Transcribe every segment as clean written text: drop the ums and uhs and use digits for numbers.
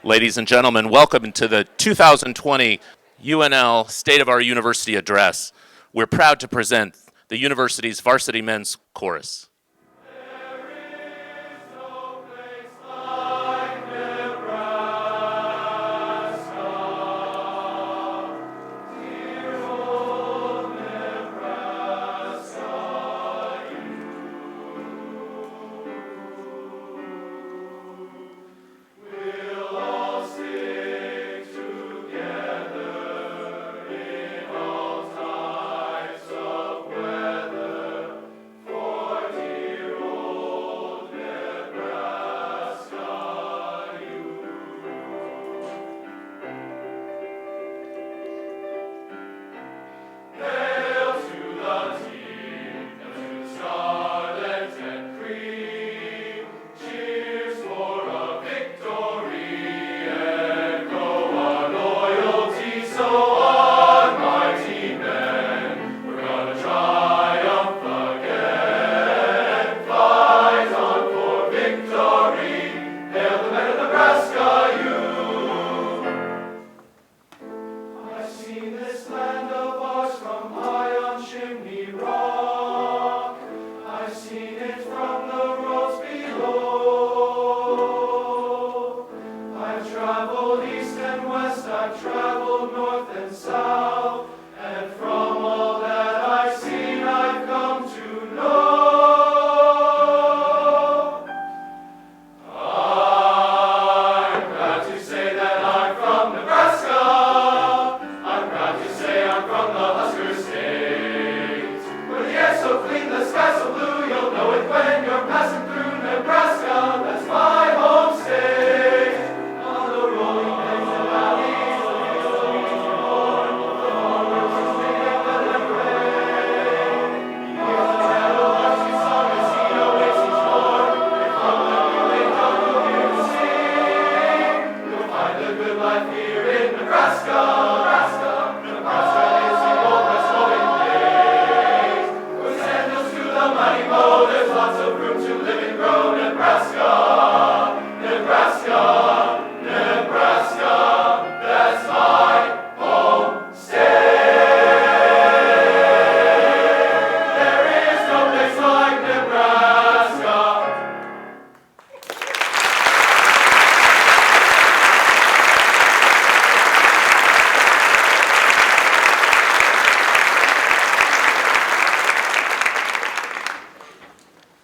Ladies and gentlemen, welcome to the 2020 UNL State of Our University Address. We're proud to present the university's Varsity Men's Chorus.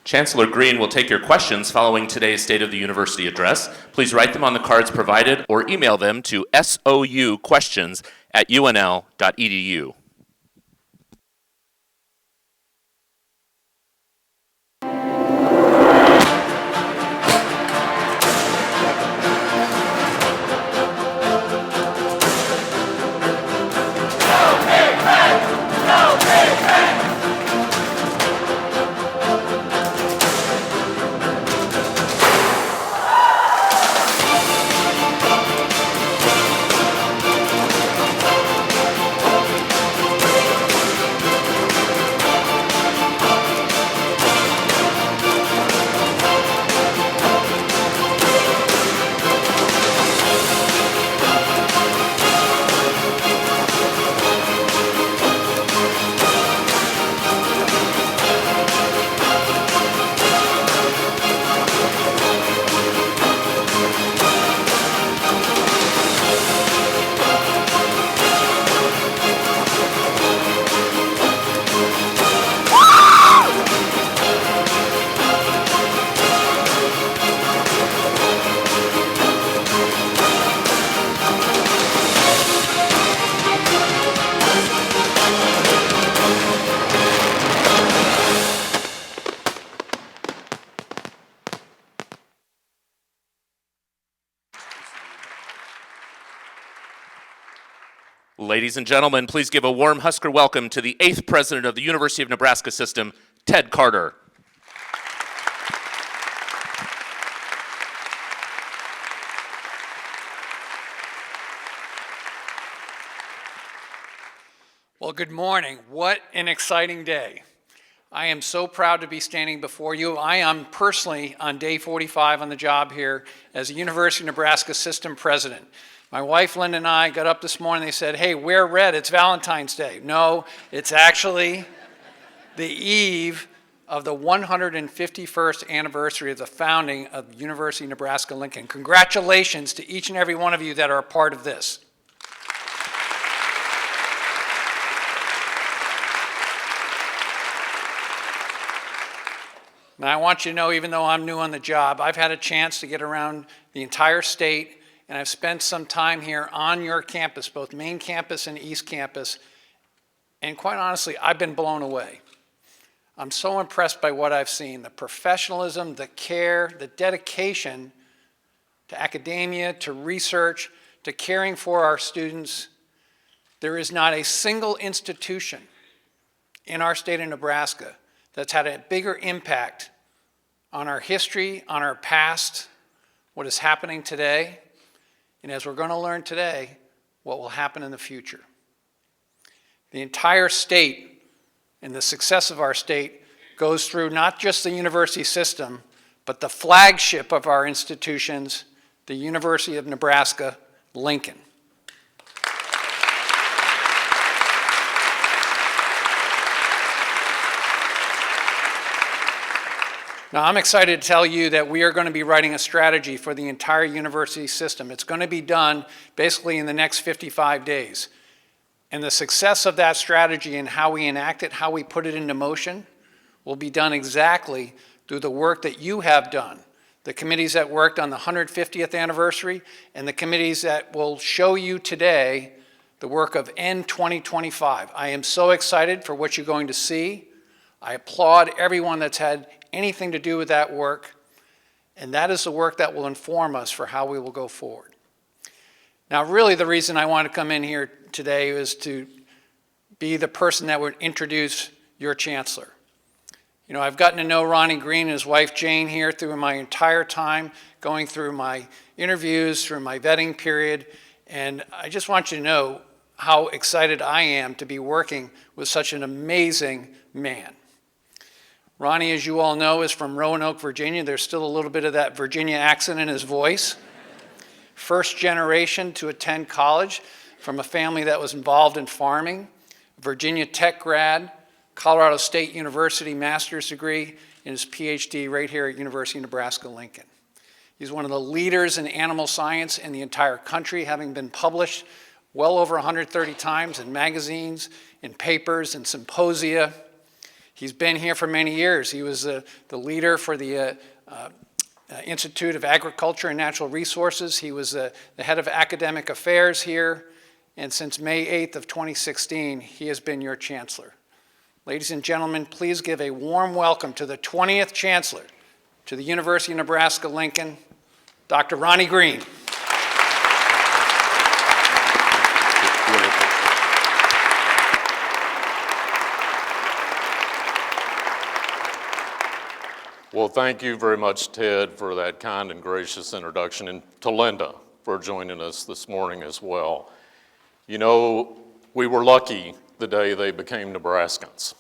Chancellor Green will take your questions following today's State of the University Address. Please write them on the cards provided or email them to souquestions@unl.edu. Ladies and gentlemen, please give a warm Husker welcome to the 8th President of the University of Nebraska System, Ted Carter. Well, good morning. What an exciting day. I am so proud to be standing before you. I am personally on day 45 on the job here as a University of Nebraska System President. My wife Linda and I got up this morning, they said, hey, wear red, it's Valentine's Day. No, it's actually the eve of the 151st anniversary of the founding of University of Nebraska-Lincoln. Congratulations to each and every one of you that are a part of this. Now, I want you to know, even though I'm new on the job, I've had a chance to get around the entire state, and I've spent some time here on your campus, both main campus and east campus, and quite honestly, I've been blown away. I'm so impressed by what I've seen, the professionalism, the care, the dedication to academia, to research, to caring for our students. There is not a single institution in our state of Nebraska that's had a bigger impact on our history, on our past, what is happening today, and as we're going to learn today, what will happen in the future. The entire state and the success of our state goes through not just the university system, but the flagship of our institutions, the University of Nebraska, Lincoln. Now, I'm excited to tell you that we are going to be writing a strategy for the entire university system. It's going to be done basically in the next 55 days. And the success of that strategy and how we enact it, how we put it into motion, will be done exactly through the work that you have done. The committees that worked on the 150th anniversary and the committees that will show you today the work of End 2025. I am so excited for what you're going to see. I applaud everyone that's had anything to do with that work, and that is the work that will inform us for how we will go forward. Now, really the reason I want to come in here today is to be the person that would introduce your chancellor. You know, I've gotten to know Ronnie Green and his wife Jane here through my entire time, going through my interviews, through my vetting period, and I just want you to know how excited I am to be working with such an amazing man. Ronnie, as you all know, is from Roanoke, Virginia. There's still a little bit of that Virginia accent in his voice. First generation to attend college from a family that was involved in farming. Virginia Tech grad, Colorado State University master's degree, and his PhD right here at University of Nebraska-Lincoln. He's one of the leaders in animal science in the entire country, having been published well over 130 times in magazines, in papers, and symposia. He's been here for many years. He was the leader for the Institute of Agriculture and Natural Resources. He was the head of academic affairs here. And since May 8th of 2016, he has been your chancellor. Ladies and gentlemen, please give a warm welcome to the 20th chancellor to the University of Nebraska-Lincoln, Dr. Ronnie Green. Well, thank you very much, Ted, for that kind and gracious introduction, and to Linda for joining us this morning as well. You know, we were lucky the day they became Nebraskans.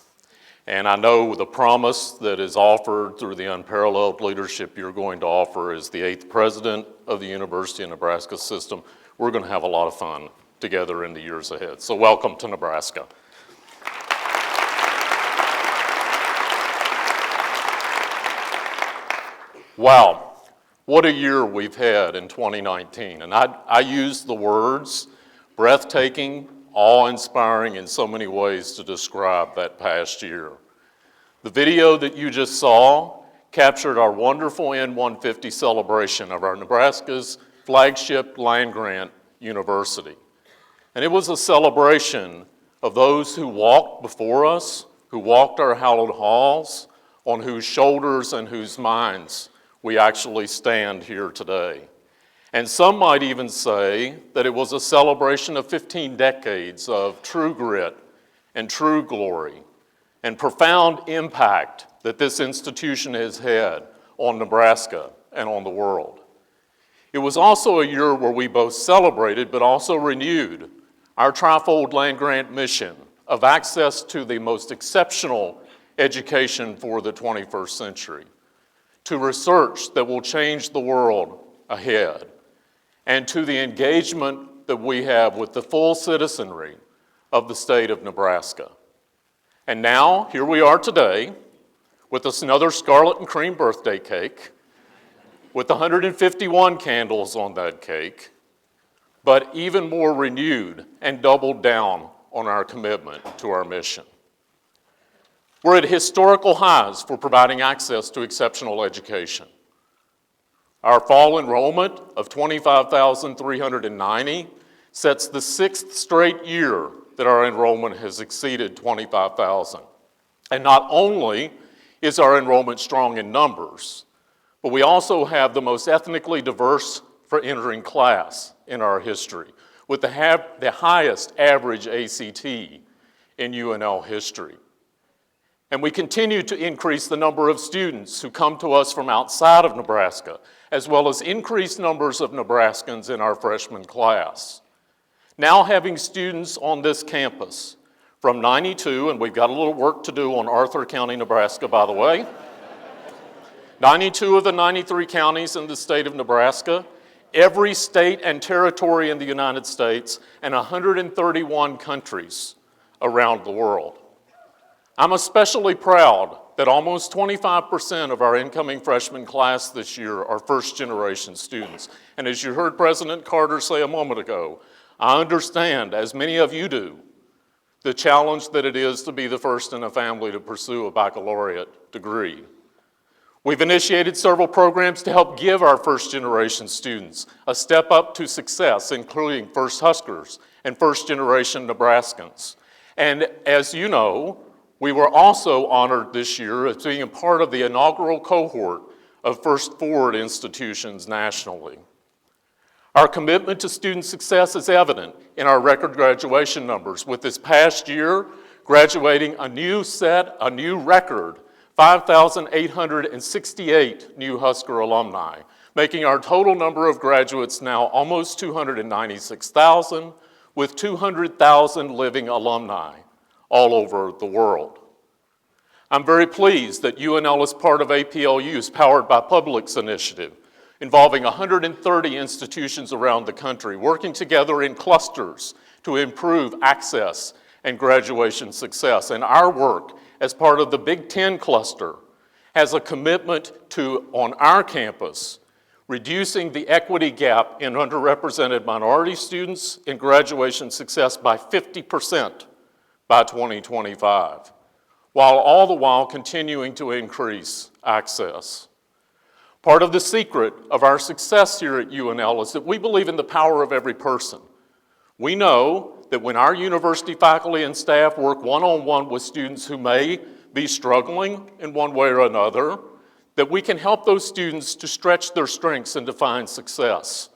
And I know the promise that is offered through the unparalleled leadership you're going to offer as the 8th president of the University of Nebraska system. We're going to have a lot of fun together in the years ahead. So welcome to Nebraska. Wow, what a year we've had in 2019. And I use the words breathtaking, awe-inspiring in so many ways to describe that past year. The video that you just saw captured our wonderful N150 celebration of our Nebraska's flagship land-grant university. And it was a celebration of those who walked before us, who walked our hallowed halls, on whose shoulders and whose minds we actually stand here today. And some might even say that it was a celebration of 15 decades of true grit and true glory and profound impact that this institution has had on Nebraska and on the world. It was also a year where we both celebrated but also renewed our trifold land-grant mission of access to the most exceptional education for the 21st century, to research that will change the world ahead, and to the engagement that we have with the full citizenry of the state of Nebraska. And now, here we are today with us another scarlet and cream birthday cake, with 151 candles on that cake, but even more renewed and doubled down on our commitment to our mission. We're at historical highs for providing access to exceptional education. Our fall enrollment of 25,390 sets the 6th straight year that our enrollment has exceeded 25,000. And not only is our enrollment strong in numbers, but we also have the most ethnically diverse for entering class in our history, with the highest average ACT in UNL history. And we continue to increase the number of students who come to us from outside of Nebraska, as well as increased numbers of Nebraskans in our freshman class. Now having students on this campus from 92, and we've got a little work to do on Arthur County, Nebraska, by the way, 92 of the 93 counties in the state of Nebraska, every state and territory in the United States, and 131 countries around the world. I'm especially proud that almost 25% of our incoming freshman class this year are first-generation students. And as you heard President Carter say a moment ago, I understand, as many of you do, the challenge that it is to be the first in a family to pursue a baccalaureate degree. We've initiated several programs to help give our first-generation students a step up to success, including First Huskers and first-generation Nebraskans. And as you know, we were also honored this year as being a part of the inaugural cohort of First Forward institutions nationally. Our commitment to student success is evident in our record graduation numbers, with this past year graduating a new record, 5,868 new Husker alumni, making our total number of graduates now almost 296,000, with 200,000 living alumni all over the world. I'm very pleased that UNL is part of APLU's Powered by Publics initiative, involving 130 institutions around the country, working together in clusters to improve access and graduation success. And our work as part of the Big Ten cluster has a commitment to, on our campus, reducing the equity gap in underrepresented minority students in graduation success by 50% by 2025, while all the while continuing to increase access. Part of the secret of our success here at UNL is that we believe in the power of every person. We know that when our university faculty and staff work one-on-one with students who may be struggling in one way or another, that we can help those students to stretch their strengths and to find success.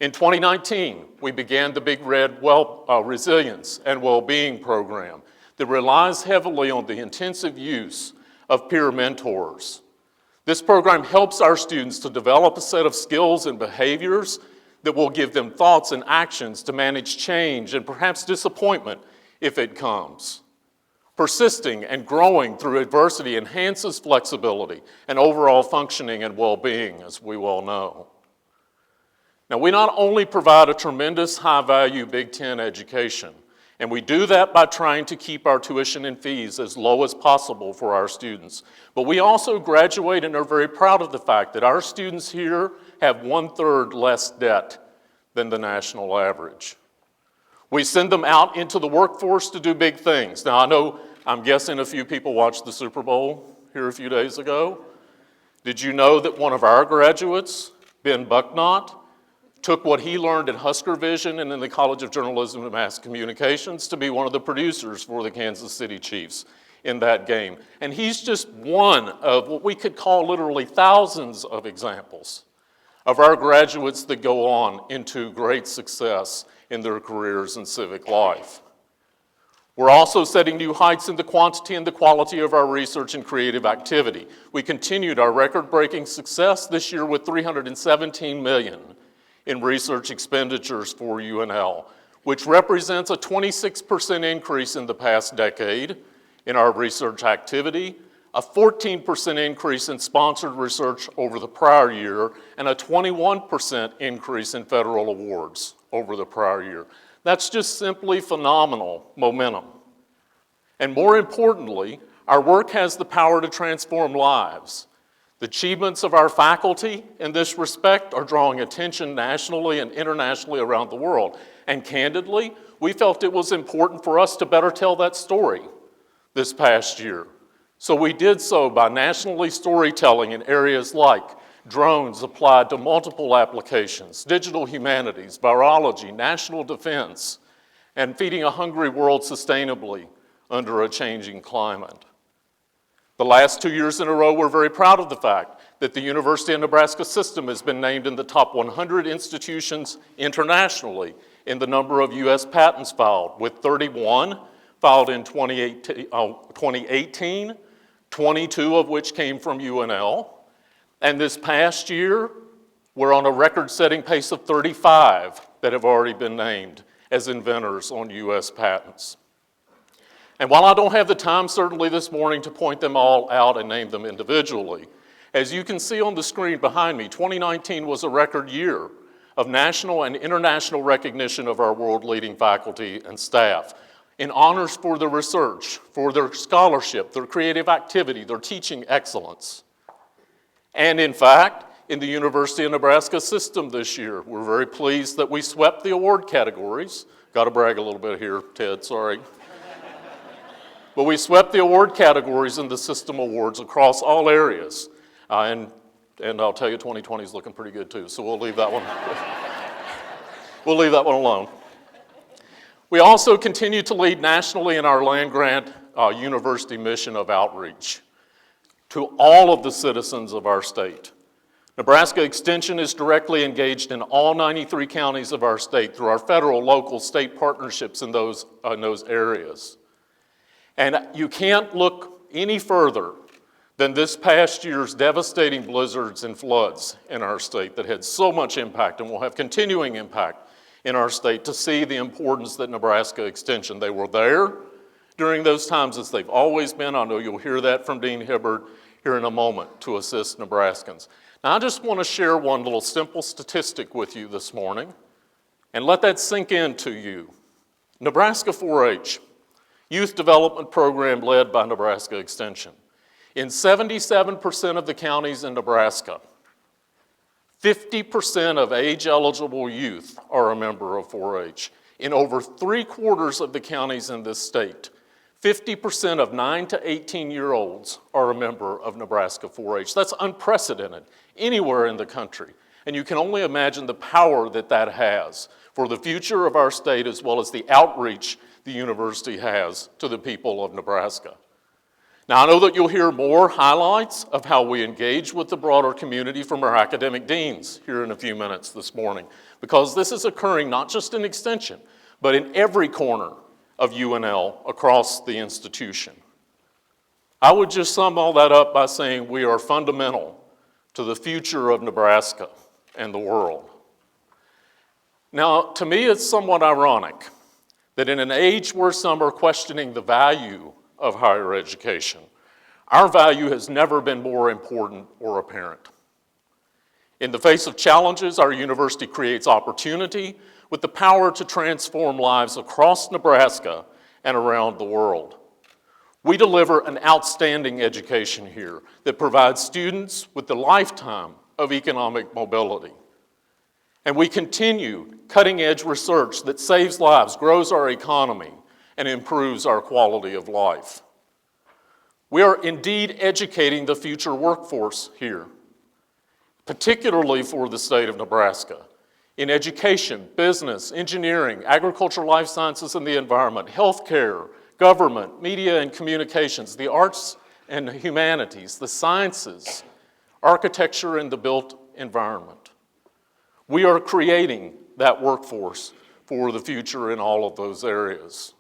In 2019, we began the Big Red Resilience and Wellbeing Program that relies heavily on the intensive use of peer mentors. This program helps our students to develop a set of skills and behaviors that will give them thoughts and actions to manage change and perhaps disappointment if it comes. Persisting and growing through adversity enhances flexibility and overall functioning and well-being, as we well know. Now, we not only provide a tremendous high-value Big Ten education, and we do that by trying to keep our tuition and fees as low as possible for our students, but we also graduate and are very proud of the fact that our students here have 1/3 less debt than the national average. We send them out into the workforce to do big things. Now, I'm guessing a few people watched the Super Bowl here a few days ago. Did you know that one of our graduates, Ben Bucknott, took what he learned at Husker Vision and in the College of Journalism and Mass Communications to be one of the producers for the Kansas City Chiefs in that game? And he's just one of what we could call literally thousands of examples of our graduates that go on into great success in their careers and civic life. We're also setting new heights in the quantity and the quality of our research and creative activity. We continued our record-breaking success this year with $317 million in research expenditures for UNL, which represents a 26% increase in the past decade in our research activity, a 14% increase in sponsored research over the prior year, and a 21% increase in federal awards over the prior year. That's just simply phenomenal momentum. And more importantly, our work has the power to transform lives. The achievements of our faculty in this respect are drawing attention nationally and internationally around the world. And candidly, we felt it was important for us to better tell that story this past year. So we did so by nationally storytelling in areas like drones applied to multiple applications, digital humanities, virology, national defense, and feeding a hungry world sustainably under a changing climate. The last 2 years in a row, we're very proud of the fact that the University of Nebraska system has been named in the top 100 institutions internationally in the number of U.S. patents filed, with 31 filed in 2018, 22 of which came from UNL. And this past year, we're on a record-setting pace of 35 that have already been named as inventors on U.S. patents. And while I don't have the time certainly this morning to point them all out and name them individually, as you can see on the screen behind me, 2019 was a record year of national and international recognition of our world-leading faculty and staff in honors for their research, for their scholarship, their creative activity, their teaching excellence. And in fact, in the University of Nebraska system this year, we're very pleased that we swept the award categories. Got to brag a little bit here, Ted, sorry. But we swept the award categories in the system awards across all areas. And I'll tell you, 2020 is looking pretty good too, so we'll leave that one. We'll leave that one alone. We also continue to lead nationally in our land-grant university mission of outreach to all of the citizens of our state. Nebraska Extension is directly engaged in all 93 counties of our state through our federal, local, state partnerships in those areas. And you can't look any further than this past year's devastating blizzards and floods in our state that had so much impact and will have continuing impact in our state to see the importance that Nebraska Extension, they were there during those times as they've always been. I know you'll hear that from Dean Hibbard here in a moment to assist Nebraskans. Now I just want to share one little simple statistic with you this morning and let that sink into you. Nebraska 4-H, youth development program led by Nebraska Extension. In 77% of the counties in Nebraska, 50% of age-eligible youth are a member of 4-H. In over 3/4 of the counties in this state, 50% of 9 to 18-year-olds are a member of Nebraska 4-H. That's unprecedented anywhere in the country. And you can only imagine the power that that has for the future of our state as well as the outreach the university has to the people of Nebraska. Now, I know that you'll hear more highlights of how we engage with the broader community from our academic deans here in a few minutes this morning, because this is occurring not just in Extension, but in every corner of UNL across the institution. I would just sum all that up by saying we are fundamental to the future of Nebraska and the world. Now, to me, it's somewhat ironic that in an age where some are questioning the value of higher education, our value has never been more important or apparent. In the face of challenges, our university creates opportunity with the power to transform lives across Nebraska and around the world. We deliver an outstanding education here that provides students with the lifetime of economic mobility. And we continue cutting-edge research that saves lives, grows our economy, and improves our quality of life. We are indeed educating the future workforce here, particularly for the state of Nebraska, in education, business, engineering, agriculture, life sciences, and the environment, healthcare, government, media and communications, the arts and humanities, the sciences, architecture, and the built environment. We are creating that workforce for the future in all of those areas.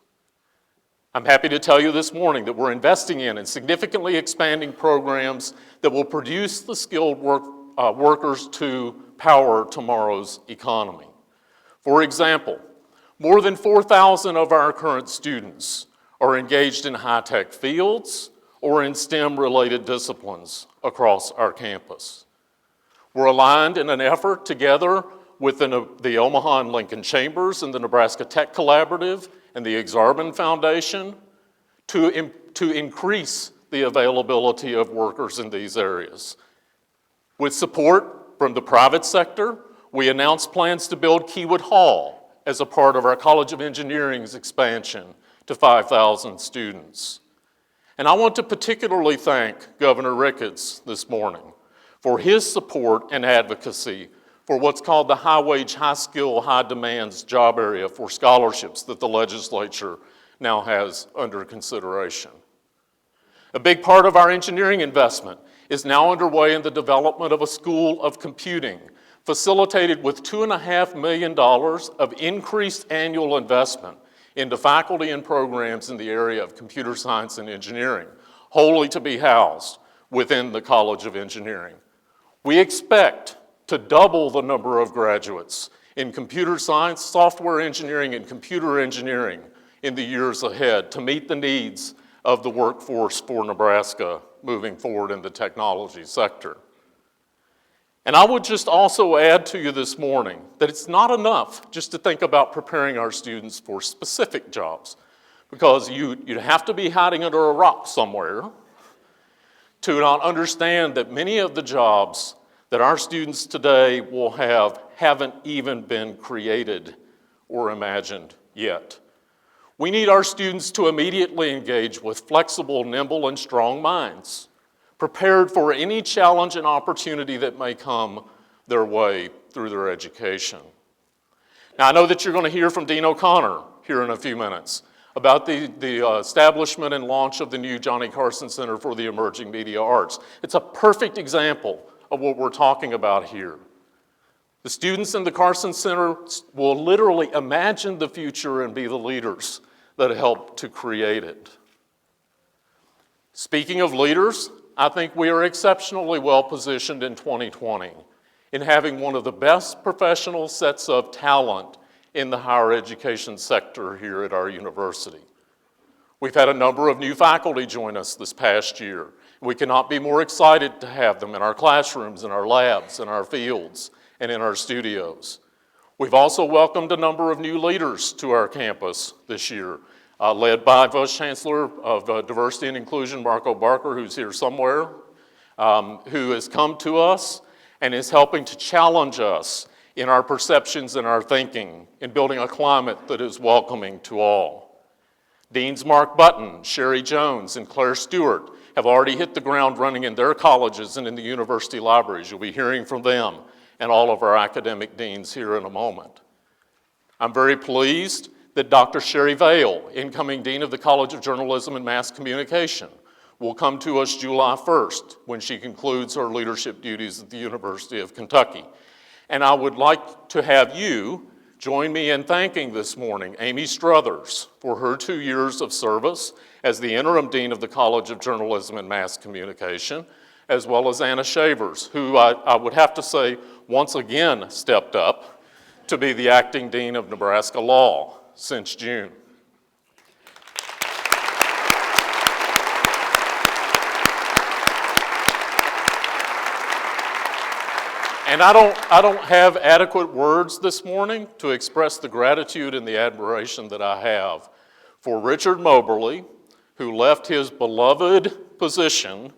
I'm happy to tell you this morning that we're investing in and significantly expanding programs that will produce the skilled workers to power tomorrow's economy. For example, more than 4,000 of our current students are engaged in high-tech fields or in STEM-related disciplines across our campus. We're aligned in an effort together with the Omaha and Lincoln Chambers and the Nebraska Tech Collaborative and the Exarban Foundation to increase the availability of workers in these areas. With support from the private sector, we announced plans to build Keywood Hall as a part of our College of Engineering's expansion to 5,000 students. And I want to particularly thank Governor Ricketts this morning for his support and advocacy for what's called the high-wage, high-skill, high-demands job area for scholarships that the legislature now has under consideration. A big part of our engineering investment is now underway in the development of a school of computing, facilitated with $2.5 million of increased annual investment into faculty and programs in the area of computer science and engineering, wholly to be housed within the College of Engineering. We expect to double the number of graduates in computer science, software engineering, and computer engineering in the years ahead to meet the needs of the workforce for Nebraska moving forward in the technology sector. And I would just also add to you this morning that it's not enough just to think about preparing our students for specific jobs, because you'd have to be hiding under a rock somewhere to not understand that many of the jobs that our students today will have haven't even been created or imagined yet. We need our students to immediately engage with flexible, nimble, and strong minds, prepared for any challenge and opportunity that may come their way through their education. Now, I know that you're going to hear from Dean O'Connor here in a few minutes about the establishment and launch of the new Johnny Carson Center for the Emerging Media Arts. It's a perfect example of what we're talking about here. The students in the Carson Center will literally imagine the future and be the leaders that help to create it. Speaking of leaders, I think we are exceptionally well positioned in 2020 in having one of the best professional sets of talent in the higher education sector here at our university. We've had a number of new faculty join us this past year. We cannot be more excited to have them in our classrooms, in our labs, in our fields, and in our studios. We've also welcomed a number of new leaders to our campus this year, led by Vice Chancellor of Diversity and Inclusion, Marco Barker, who's here somewhere, who has come to us and is helping to challenge us in our perceptions and our thinking in building a climate that is welcoming to all. Deans Mark Button, Sherry Jones, and Claire Stewart have already hit the ground running in their colleges and in the university libraries. You'll be hearing from them and all of our academic deans here in a moment. I'm very pleased that Dr. Sherry Vail, incoming Dean of the College of Journalism and Mass Communication, will come to us July 1st when she concludes her leadership duties at the University of Kentucky. And I would like to have you join me in thanking this morning Amy Struthers for her 2 years of service as the interim Dean of the College of Journalism and Mass Communication, as well as Anna Shavers, who I would have to say once again stepped up to be the acting Dean of Nebraska Law since June. And I don't have adequate words this morning to express the gratitude and the admiration that I have for Richard Moberly, who left his beloved position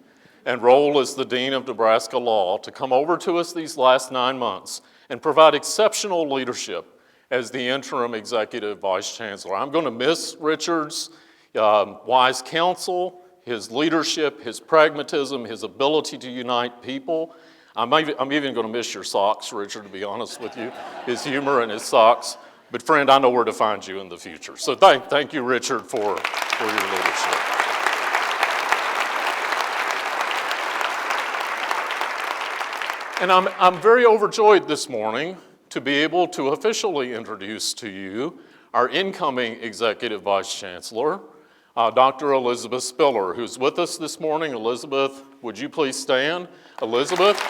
and role as the Dean of Nebraska Law to come over to us these last 9 months and provide exceptional leadership as the interim executive vice chancellor. I'm going to miss Richard's wise counsel, his leadership, his pragmatism, his ability to unite people. I'm even going to miss your socks, Richard, to be honest with you, his humor and his socks. But friend, I know where to find you in the future. So thank you, Richard, for your leadership. And I'm very overjoyed this morning to be able to officially introduce to you our incoming Executive Vice Chancellor, Dr. Elizabeth Spiller, who's with us this morning. Elizabeth, would you please stand? Elizabeth.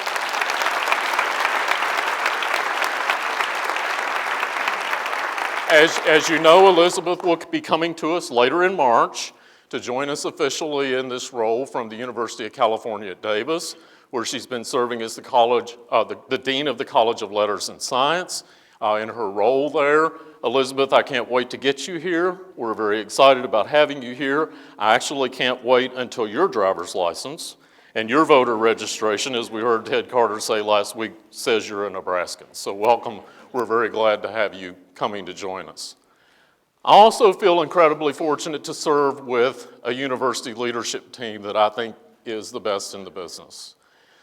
As you know, Elizabeth will be coming to us later in March to join us officially in this role from the University of California at Davis, where she's been serving as the Dean of the College of Letters and Science in her role there. Elizabeth, I can't wait to get you here. We're very excited about having you here. I actually can't wait until your driver's license and your voter registration, as we heard Ted Carter say last week, says you're a Nebraskan. So welcome. We're very glad to have you coming to join us. I also feel incredibly fortunate to serve with a university leadership team that I think is the best in the business.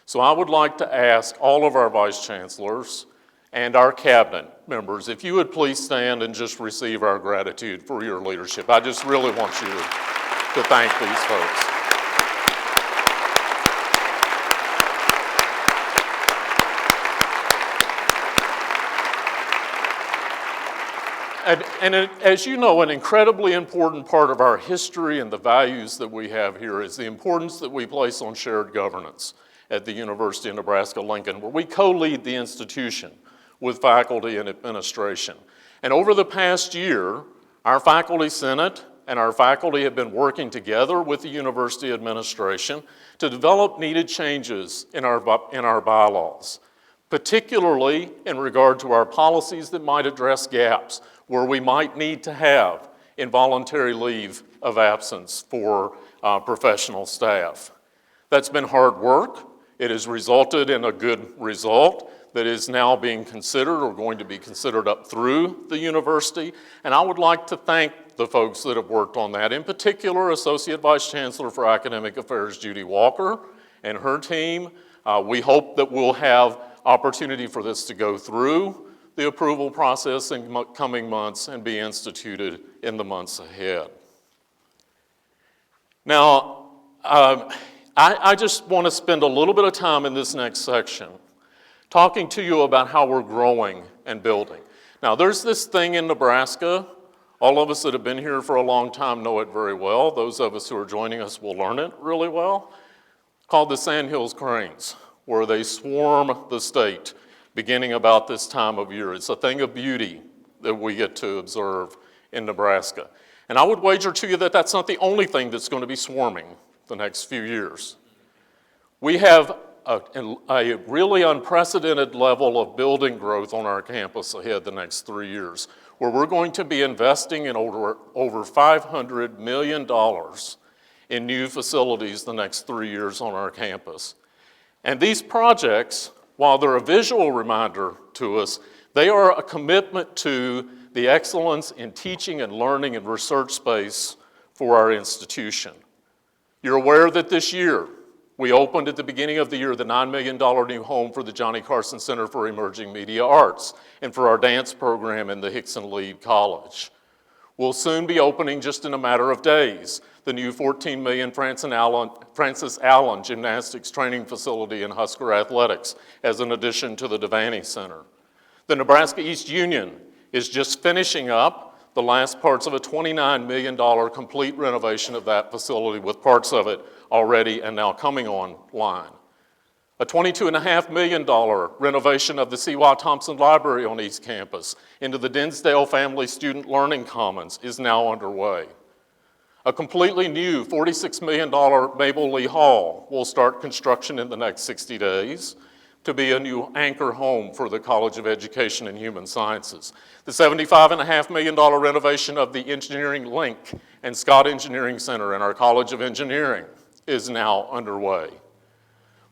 So I would like to ask all of our vice chancellors and our cabinet members, if you would please stand and just receive our gratitude for your leadership. I just really want you to thank these folks. And as you know, an incredibly important part of our history and the values that we have here is the importance that we place on shared governance at the University of Nebraska-Lincoln, where we co-lead the institution with faculty and administration. And over the past year, our faculty senate and our faculty have been working together with the university administration to develop needed changes in our bylaws, particularly in regard to our policies that might address gaps where we might need to have involuntary leave of absence for professional staff. That's been hard work. It has resulted in a good result that is now being considered or going to be considered up through the university. And I would like to thank the folks that have worked on that, in particular Associate Vice Chancellor for Academic Affairs Judy Walker and her team. We hope that we'll have opportunity for this to go through the approval process in coming months and be instituted in the months ahead. Now, I just want to spend a little bit of time in this next section talking to you about how we're growing and building. Now, there's this thing in Nebraska. All of us that have been here for a long time know it very well. Those of us who are joining us will learn it really well, called the Sandhills Cranes, where they swarm the state beginning about this time of year. It's a thing of beauty that we get to observe in Nebraska. And I would wager to you that that's not the only thing that's going to be swarming the next few years. We have a really unprecedented level of building growth on our campus ahead the next 3 years, where we're going to be investing in over $500 million in new facilities the next 3 years on our campus. And these projects, while they're a visual reminder to us, they are a commitment to the excellence in teaching and learning and research space for our institution. You're aware that this year, we opened at the beginning of the year the $9 million new home for the Johnny Carson Center for Emerging Media Arts and for our dance program in the Hickson-Lead College. We'll soon be opening, just in a matter of days, the new $14 million Francis Allen Gymnastics Training Facility in Husker Athletics as an addition to the Devaney Center. The Nebraska East Union is just finishing up the last parts of a $29 million complete renovation of that facility, with parts of it already and now coming online. A $22.5 million renovation of the C.Y. Thompson Library on East Campus into the Dinsdale Family Student Learning Commons is now underway. A completely new $46 million Mabel Lee Hall will start construction in the next 60 days to be a new anchor home for the College of Education and Human Sciences. The $75.5 million renovation of the Engineering Link and Scott Engineering Center in our College of Engineering is now underway.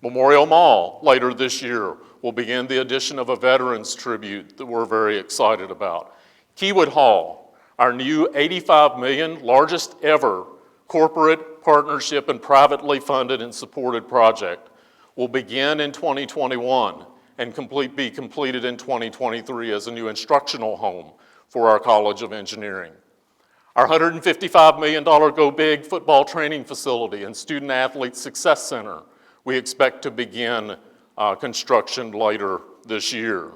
Memorial Mall later this year will begin the addition of a veterans tribute that we're very excited about. Keywood Hall, our new $85 million, largest ever corporate partnership and privately funded and supported project, will begin in 2021 and be completed in 2023 as a new instructional home for our College of Engineering. Our $155 million Go Big football training facility and Student Athlete Success Center, we expect to begin construction later this year.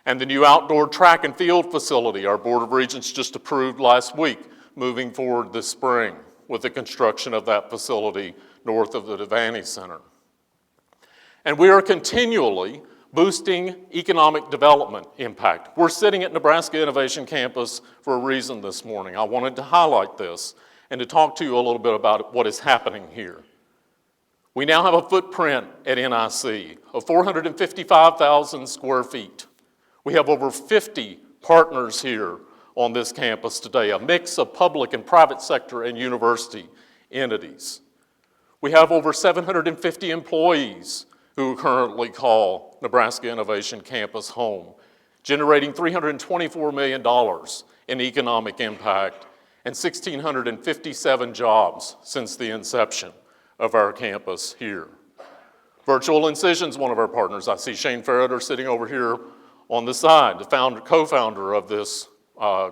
And the new outdoor track and field facility, our Board of Regents just approved last week, moving forward this spring with the construction of that facility north of the Devaney Center. And we are continually boosting economic development impact. We're sitting at Nebraska Innovation Campus for a reason this morning. I wanted to highlight this and to talk to you a little bit about what is happening here. We now have a footprint at NIC of 455,000 square feet. We have over 50 partners here on this campus today, a mix of public and private sector and university entities. We have over 750 employees who currently call Nebraska Innovation Campus home, generating $324 million in economic impact and 1,657 jobs since the inception of our campus here. Virtual Incision's one of our partners. I see Shane Ferreter sitting over here on the side, the co-founder of this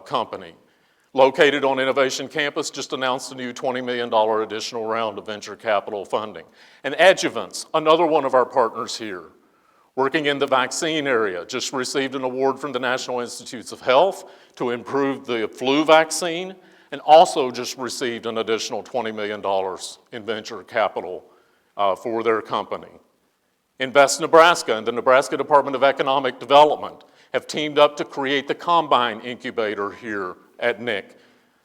company. Located on Innovation Campus, just announced a new $20 million additional round of venture capital funding. And Adjuvants, another one of our partners here, working in the vaccine area, just received an award from the National Institutes of Health to improve the flu vaccine, and also just received an additional $20 million in venture capital for their company. Invest Nebraska and the Nebraska Department of Economic Development have teamed up to create the Combine Incubator here at NIC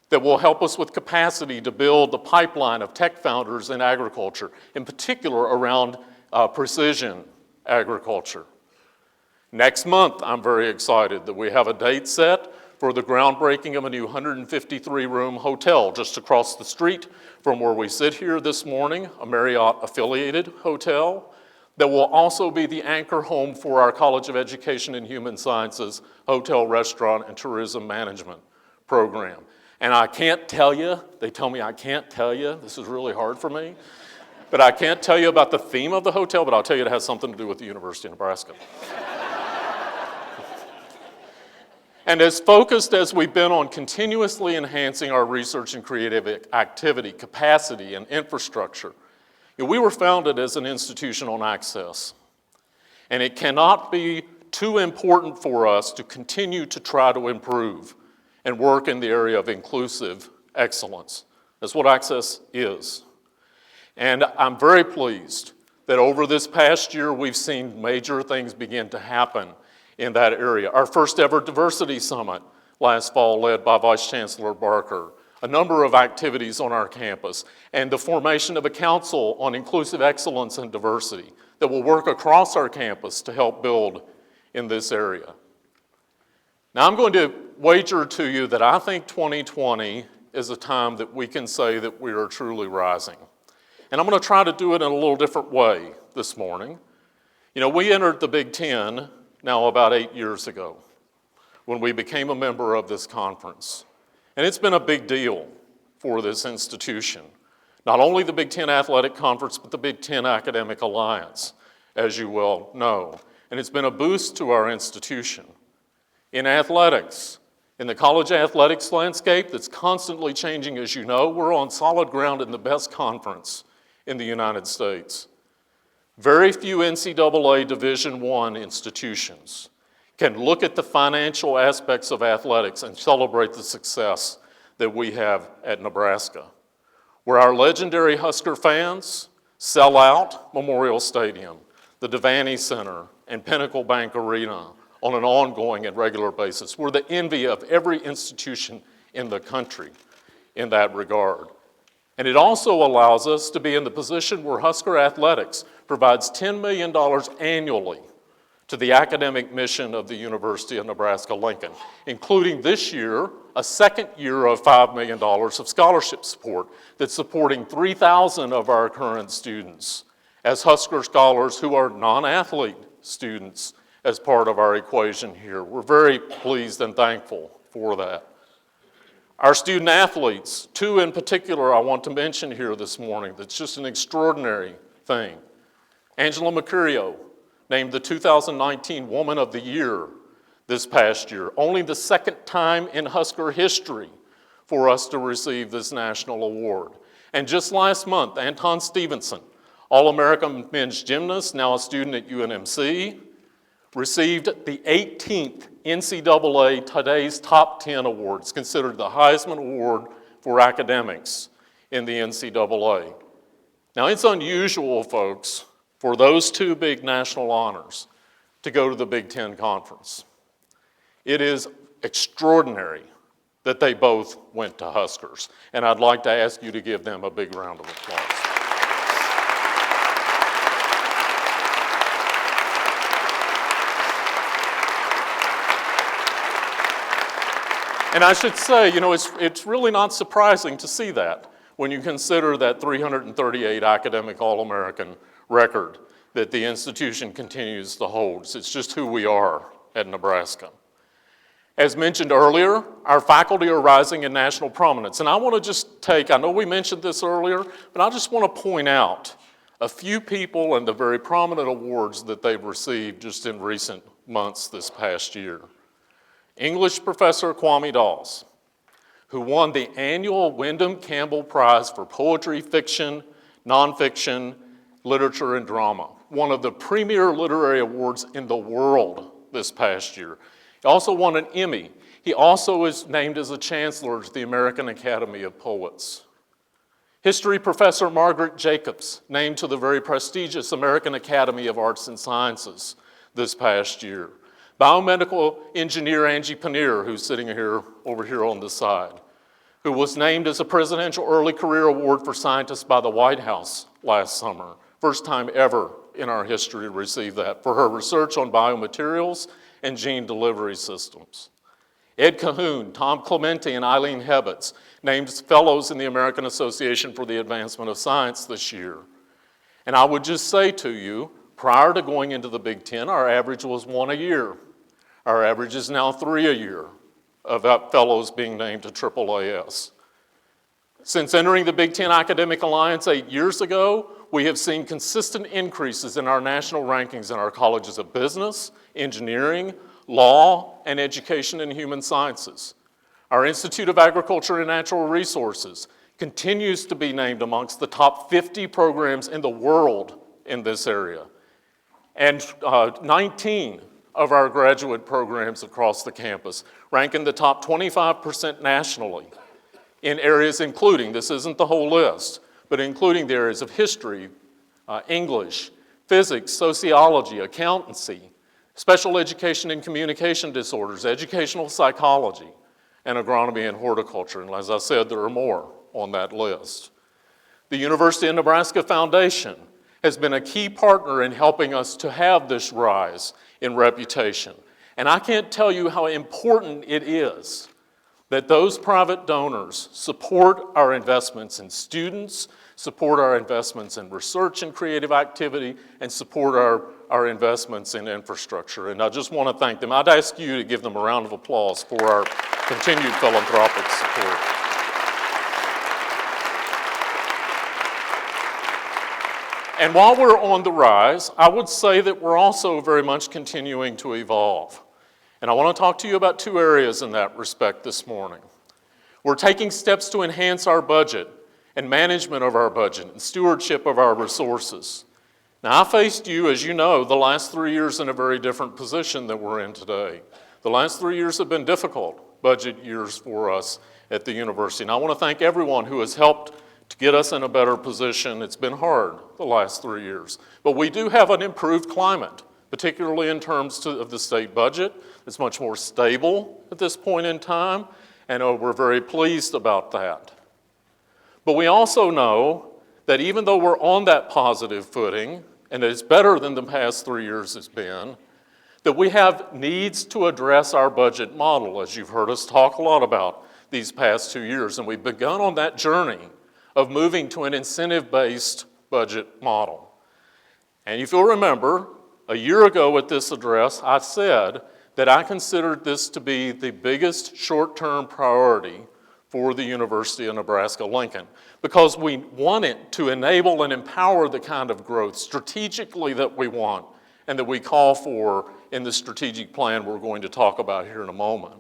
that will help us with capacity to build the pipeline of tech founders in agriculture, in particular around precision agriculture. Next month, I'm very excited that we have a date set for the groundbreaking of a new 153-room hotel just across the street from where we sit here this morning, a Marriott-affiliated hotel that will also be the anchor home for our College of Education and Human Sciences Hotel, Restaurant, and Tourism Management program. And I can't tell you, they tell me I can't tell you, this is really hard for me, but I can't tell you about the theme of the hotel, but I'll tell you it has something to do with the University of Nebraska. And as focused as we've been on continuously enhancing our research and creative activity, capacity, and infrastructure, we were founded as an institution on access. And it cannot be too important for us to continue to try to improve and work in the area of inclusive excellence. That's what access is. And I'm very pleased that over this past year, we've seen major things begin to happen in that area. Our first ever diversity summit last fall, led by Vice Chancellor Barker, a number of activities on our campus, and the formation of a council on inclusive excellence and diversity that will work across our campus to help build in this area. Now, I'm going to wager to you that I think 2020 is a time that we can say that we are truly rising. And I'm going to try to do it in a little different way this morning. You know, we entered the Big Ten now about 8 years ago when we became a member of this conference. And it's been a big deal for this institution. Not only the Big Ten Athletic Conference, but the Big Ten Academic Alliance, as you well know. And it's been a boost to our institution. In athletics, in the college athletics landscape that's constantly changing, as you know, we're on solid ground in the best conference in the United States. Very few NCAA Division I institutions can look at the financial aspects of athletics and celebrate the success that we have at Nebraska, where our legendary Husker fans sell out Memorial Stadium, the Devaney Center, and Pinnacle Bank Arena on an ongoing and regular basis. We're the envy of every institution in the country in that regard. And it also allows us to be in the position where Husker Athletics provides $10 million annually to the academic mission of the University of Nebraska-Lincoln, including this year, a second year of $5 million of scholarship support that's supporting 3,000 of our current students as Husker scholars who are non-athlete students as part of our equation here. We're very pleased and thankful for that. Our student athletes, two in particular I want to mention here this morning, that's just an extraordinary thing. Angela Mercurio, named the 2019 Woman of the Year this past year, only the second time in Husker history for us to receive this national award. And just last month, Anton Stevenson, All-American men's gymnast, now a student at UNMC, received the 18th NCAA Today's Top 10 Awards, considered the Heisman Award for academics in the NCAA. Now, it's unusual, folks, for those two big national honors to go to the Big Ten Conference. It is extraordinary that they both went to Huskers, and I'd like to ask you to give them a big round of applause. And I should say, it's really not surprising to see that when you consider that 338 academic All-American record that the institution continues to hold. It's just who we are at Nebraska. As mentioned earlier, our faculty are rising in national prominence. And I want to just I know we mentioned this earlier, but I just want to point out a few people and the very prominent awards that they've received just in recent months this past year. English professor Kwame Dawes, who won the annual Wyndham Campbell Prize for Poetry, Fiction, Nonfiction, Literature, and Drama, one of the premier literary awards in the world this past year. He also won an Emmy. He also is named as a Chancellor to the American Academy of Poets. History professor Margaret Jacobs, named to the very prestigious American Academy of Arts and Sciences this past year. Biomedical engineer Angie Paneer, who's sitting over here on the side, who was named as a Presidential Early Career Award for Scientists by the White House last summer. First time ever in our history to receive that for her research on biomaterials and gene delivery systems. Ed Cahoon, Tom Clemente, and Eileen Hebets, named as fellows in the American Association for the Advancement of Science this year. And I would just say to you, prior to going into the Big Ten, our average was 1 a year. Our average is now 3 a year of fellows being named to AAAS. Since entering the Big Ten Academic Alliance 8 years ago, we have seen consistent increases in our national rankings in our colleges of business, engineering, law, and education and human sciences. Our Institute of Agriculture and Natural Resources continues to be named amongst the top 50 programs in the world in this area. And 19 of our graduate programs across the campus rank in the top 25% nationally in areas including, this isn't the whole list, but including the areas of history, English, physics, sociology, accountancy, special education and communication disorders, educational psychology, and agronomy and horticulture. And as I said, there are more on that list. The University of Nebraska Foundation has been a key partner in helping us to have this rise in reputation. And I can't tell you how important it is that those private donors support our investments in students, support our investments in research and creative activity, and support our investments in infrastructure. And I just want to thank them. I'd ask you to give them a round of applause for our continued philanthropic support. And while we're on the rise, I would say that we're also very much continuing to evolve. And I want to talk to you about 2 areas in that respect this morning. We're taking steps to enhance our budget and management of our budget and stewardship of our resources. Now, I faced you, as you know, the last 3 years in a very different position than we're in today. The last 3 years have been difficult budget years for us at the university. And I want to thank everyone who has helped to get us in a better position. It's been hard the last 3 years. But we do have an improved climate, particularly in terms of the state budget. It's much more stable at this point in time, and we're very pleased about that. But we also know that even though we're on that positive footing, and it's better than the past 3 years has been, that we have needs to address our budget model, as you've heard us talk a lot about these past 2 years. And we've begun on that journey of moving to an incentive-based budget model. And if you'll remember, a year ago at this address, I said that I considered this to be the biggest short-term priority for the University of Nebraska-Lincoln, because we want it to enable and empower the kind of growth strategically that we want and that we call for in the strategic plan we're going to talk about here in a moment.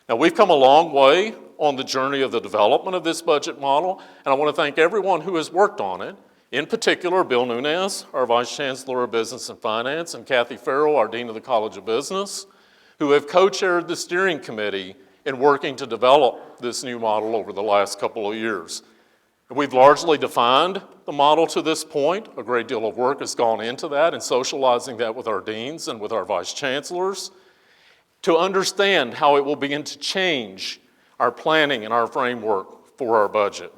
Now, we've come a long way on the journey of the development of this budget model, and I want to thank everyone who has worked on it, in particular Bill Nunez, our Vice Chancellor of Business and Finance, and Kathy Farrell, our Dean of the College of Business, who have co-chaired the steering committee in working to develop this new model over the last couple of years. And we've largely defined the model to this point. A great deal of work has gone into that and socializing that with our deans and with our vice chancellors to understand how it will begin to change our planning and our framework for our budget.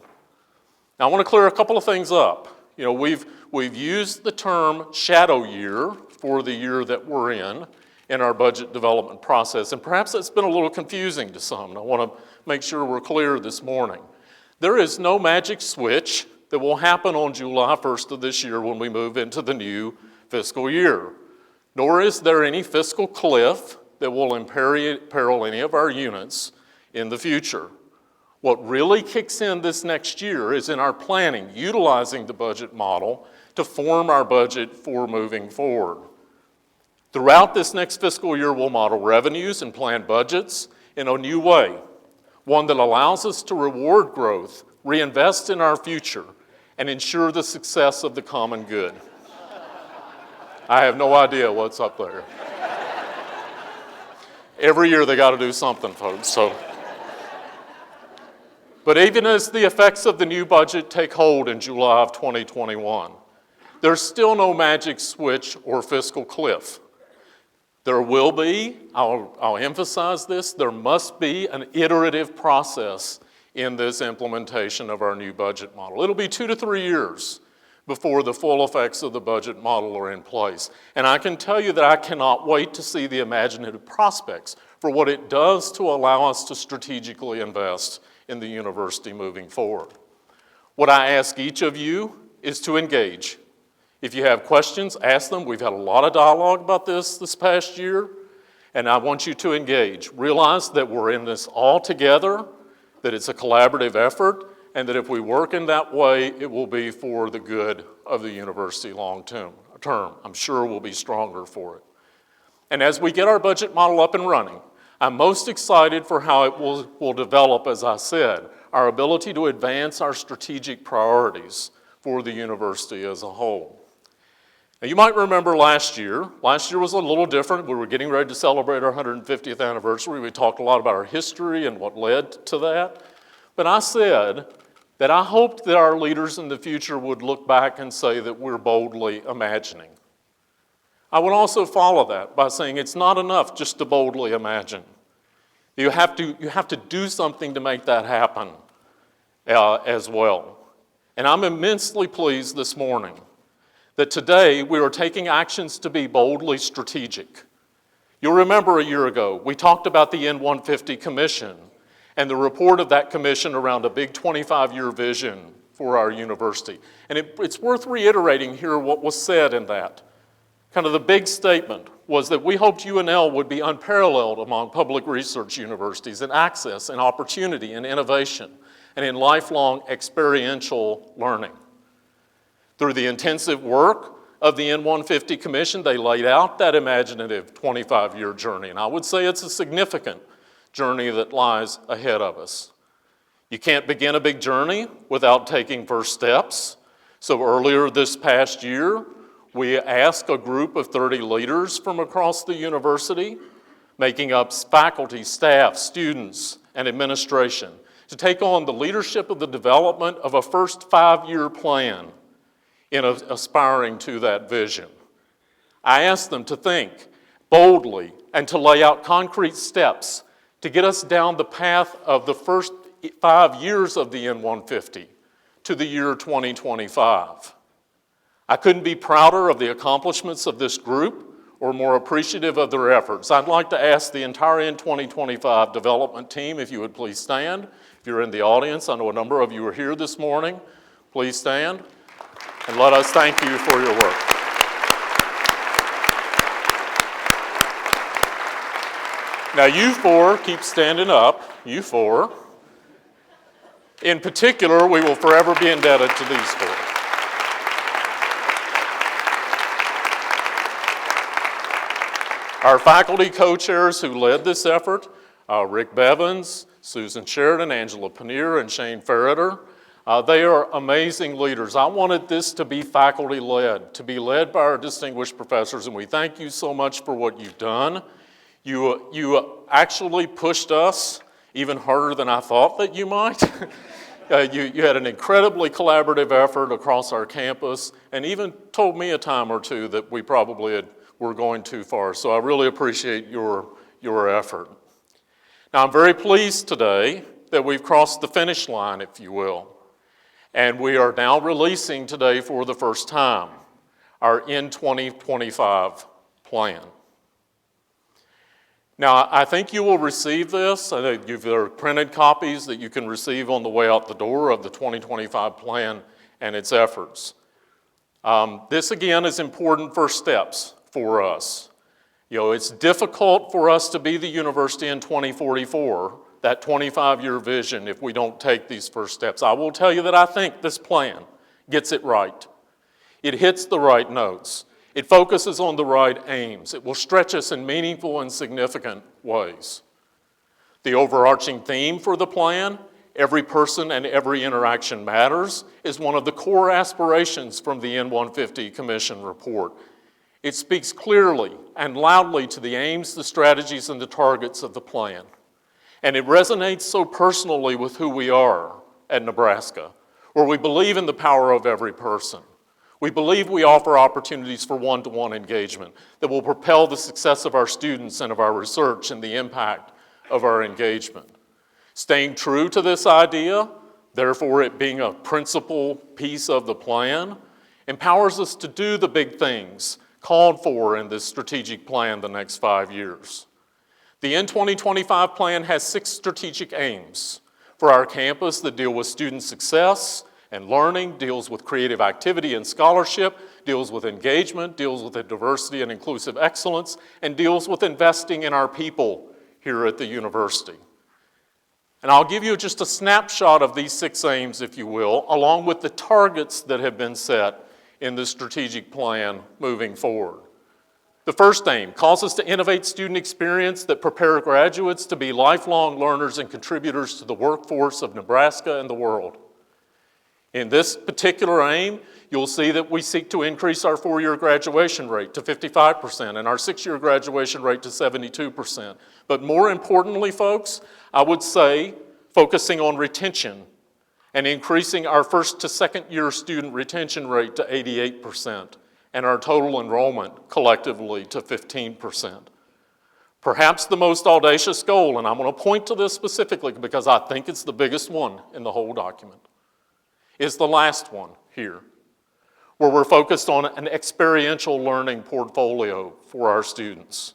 Now, I want to clear a couple of things up. You know, we've used the term shadow year for the year that we're in our budget development process, and perhaps that's been a little confusing to some, and I want to make sure we're clear this morning. There is no magic switch that will happen on July 1st of this year when we move into the new fiscal year, nor is there any fiscal cliff that will imperil any of our units in the future. What really kicks in this next year is in our planning, utilizing the budget model to form our budget for moving forward. Throughout this next fiscal year, we'll model revenues and plan budgets in a new way, one that allows us to reward growth, reinvest in our future, and ensure the success of the common good. I have no idea what's up there. Every year they got to do something, folks, so. But even as the effects of the new budget take hold in July of 2021, there's still no magic switch or fiscal cliff. There will be, I'll emphasize this, there must be an iterative process in this implementation of our new budget model. It'll be 2 to 3 years before the full effects of the budget model are in place. And I can tell you that I cannot wait to see the imaginative prospects for what it does to allow us to strategically invest in the university moving forward. What I ask each of you is to engage. If you have questions, ask them. We've had a lot of dialogue about this past year, and I want you to engage. Realize that we're in this all together, that it's a collaborative effort, and that if we work in that way, it will be for the good of the university long term. I'm sure we'll be stronger for it. And as we get our budget model up and running, I'm most excited for how it will develop, as I said, our ability to advance our strategic priorities for the university as a whole. Now, you might remember last year was a little different. We were getting ready to celebrate our 150th anniversary. We talked a lot about our history and what led to that. But I said that I hoped that our leaders in the future would look back and say that we're boldly imagining. I would also follow that by saying it's not enough just to boldly imagine. You have to do something to make that happen as well. And I'm immensely pleased this morning that today we are taking actions to be boldly strategic. You'll remember a year ago, we talked about the N150 Commission and the report of that commission around a big 25-year vision for our university. And it's worth reiterating here what was said in that. Kind of the big statement was that we hoped UNL would be unparalleled among public research universities in access and opportunity and innovation and in lifelong experiential learning. Through the intensive work of the N150 Commission, they laid out that imaginative 25-year journey, and I would say it's a significant journey that lies ahead of us. You can't begin a big journey without taking first steps. So earlier this past year, we asked a group of 30 leaders from across the university, making up faculty, staff, students, and administration, to take on the leadership of the development of a first 5-year plan in aspiring to that vision. I asked them to think boldly and to lay out concrete steps to get us down the path of the first 5 years of the N150 to the year 2025. I couldn't be prouder of the accomplishments of this group or more appreciative of their efforts. I'd like to ask the entire N2025 development team if you would please stand. If you're in the audience, I know a number of you are here this morning. Please stand and let us thank you for your work. Now you four, keep standing up, you four. In particular, we will forever be indebted to these four. Our faculty co-chairs who led this effort, Rick Bevins, Susan Sheridan, Angela Paneer, and Shane Ferreter, they are amazing leaders. I wanted this to be faculty-led, to be led by our distinguished professors, and we thank you so much for what you've done. You actually pushed us even harder than I thought that you might You had an incredibly collaborative effort across our campus, and even told me a time or two that we probably were going too far. So I really appreciate your effort. Now, I'm very pleased today that we've crossed the finish line, if you will, and we are now releasing today for the first time our In 2025 plan. Now, I think you will receive this. There are printed copies that you can receive on the way out the door of the 2025 plan and its efforts. This, again, is important first steps for us. You know, it's difficult for us to be the university in 2044, that 25-year vision, if we don't take these first steps. I will tell you that I think this plan gets it right. It hits the right notes. It focuses on the right aims. It will stretch us in meaningful and significant ways. The overarching theme for the plan, every person and every interaction matters, is one of the core aspirations from the N150 Commission report. It speaks clearly and loudly to the aims, the strategies, and the targets of the plan. And it resonates so personally with who we are at Nebraska, where we believe in the power of every person. We believe we offer opportunities for one-to-one engagement that will propel the success of our students and of our research and the impact of our engagement. Staying true to this idea, therefore it being a principal piece of the plan, empowers us to do the big things called for in this strategic plan the next 5 years. The N2025 plan has 6 strategic aims for our campus that deal with student success and learning, deals with creative activity and scholarship, deals with engagement, deals with diversity and inclusive excellence, and deals with investing in our people here at the university. And I'll give you just a snapshot of these 6 aims, if you will, along with the targets that have been set in the strategic plan moving forward. The first aim calls us to innovate student experience that prepare graduates to be lifelong learners and contributors to the workforce of Nebraska and the world. In this particular aim, you'll see that we seek to increase our 4-year graduation rate to 55% and our 6-year graduation rate to 72%. But more importantly, folks, I would say focusing on retention and increasing our first to second year student retention rate to 88% and our total enrollment collectively to 15%. Perhaps the most audacious goal, and I'm going to point to this specifically because I think it's the biggest one in the whole document, is the last one here, where we're focused on an experiential learning portfolio for our students.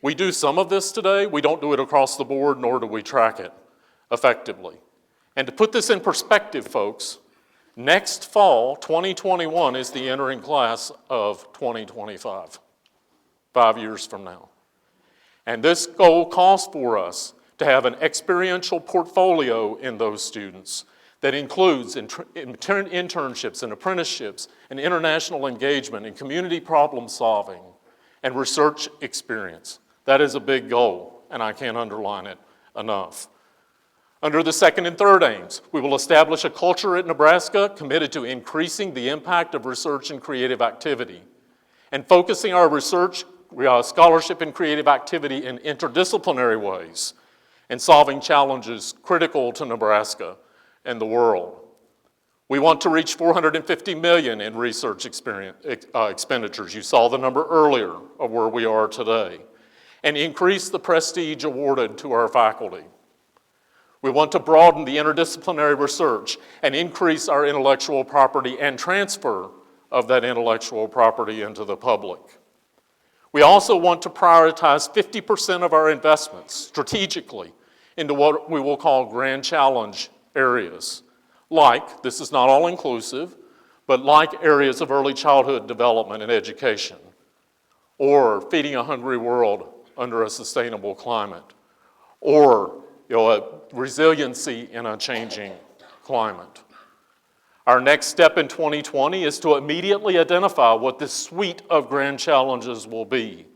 We do some of this today. We don't do it across the board, nor do we track it effectively. And to put this in perspective, folks, next fall, 2021, is the entering class of 2025, 5 years from now. And this goal calls for us to have an experiential portfolio in those students that includes internships and apprenticeships and international engagement and community problem solving and research experience. That is a big goal, and I can't underline it enough. Under the second and third aims, we will establish a culture at Nebraska committed to increasing the impact of research and creative activity and focusing our research, scholarship, and creative activity in interdisciplinary ways and solving challenges critical to Nebraska and the world. We want to reach $450 million in research expenditures. You saw the number earlier of where we are today. And increase the prestige awarded to our faculty. We want to broaden the interdisciplinary research and increase our intellectual property and transfer of that intellectual property into the public. We also want to prioritize 50% of our investments strategically into what we will call grand challenge areas, like, this is not all inclusive, but like areas of early childhood development and education, or feeding a hungry world under a sustainable climate, or resiliency in a changing climate. Our next step in 2020 is to immediately identify what this suite of grand challenges will be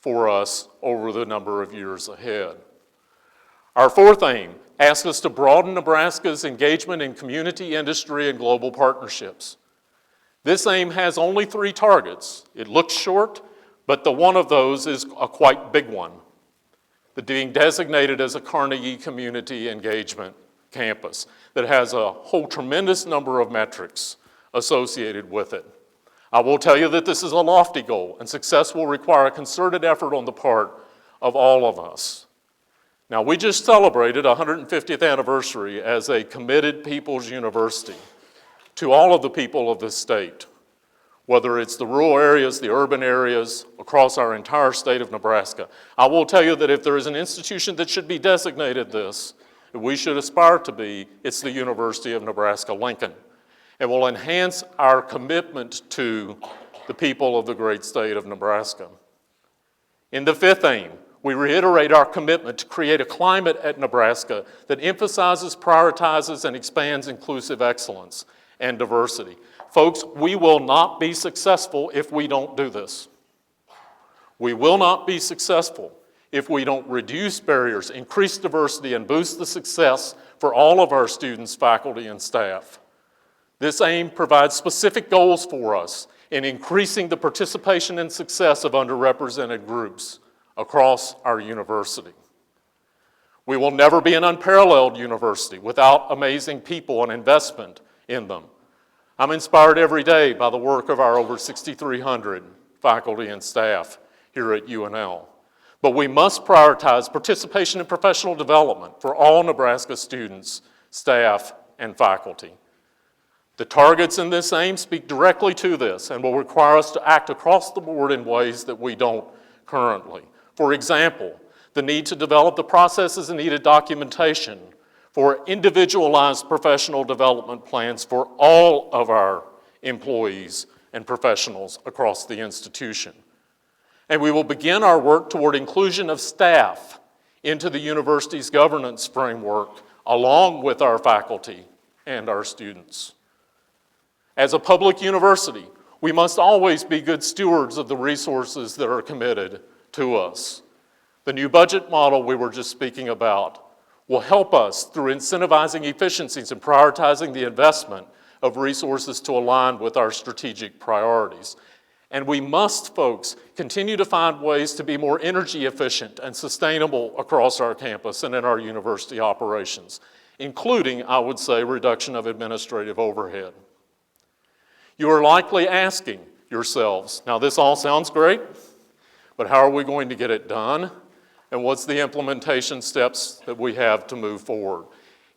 for us over the number of years ahead. Our fourth aim asks us to broaden Nebraska's engagement in community, industry, and global partnerships. This aim has only 3 targets. It looks short, but the one of those is a quite big one, the being designated as a Carnegie Community Engagement campus that has a whole tremendous number of metrics associated with it. I will tell you that this is a lofty goal, and success will require a concerted effort on the part of all of us. Now, we just celebrated 150th anniversary as a committed people's university to all of the people of this state, whether it's the rural areas, the urban areas, across our entire state of Nebraska. I will tell you that if there is an institution that should be designated this, that we should aspire to be, it's the University of Nebraska-Lincoln. It will enhance our commitment to the people of the great state of Nebraska. In the fifth aim, we reiterate our commitment to create a climate at Nebraska that emphasizes, prioritizes, and expands inclusive excellence and diversity. Folks, we will not be successful if we don't do this. We will not be successful if we don't reduce barriers, increase diversity, and boost the success for all of our students, faculty, and staff. This aim provides specific goals for us in increasing the participation and success of underrepresented groups across our university. We will never be an unparalleled university without amazing people and investment in them. I'm inspired every day by the work of our over 6,300 faculty and staff here at UNL. But we must prioritize participation in professional development for all Nebraska students, staff, and faculty. The targets in this aim speak directly to this and will require us to act across the board in ways that we don't currently. For example, the need to develop the processes and needed documentation for individualized professional development plans for all of our employees and professionals across the institution. And we will begin our work toward inclusion of staff into the university's governance framework along with our faculty and our students. As a public university, we must always be good stewards of the resources that are committed to us. The new budget model we were just speaking about will help us through incentivizing efficiencies and prioritizing the investment of resources to align with our strategic priorities. And we must, folks, continue to find ways to be more energy efficient and sustainable across our campus and in our university operations, including, I would say, reduction of administrative overhead. You are likely asking yourselves, now this all sounds great, but how are we going to get it done? And what's the implementation steps that we have to move forward?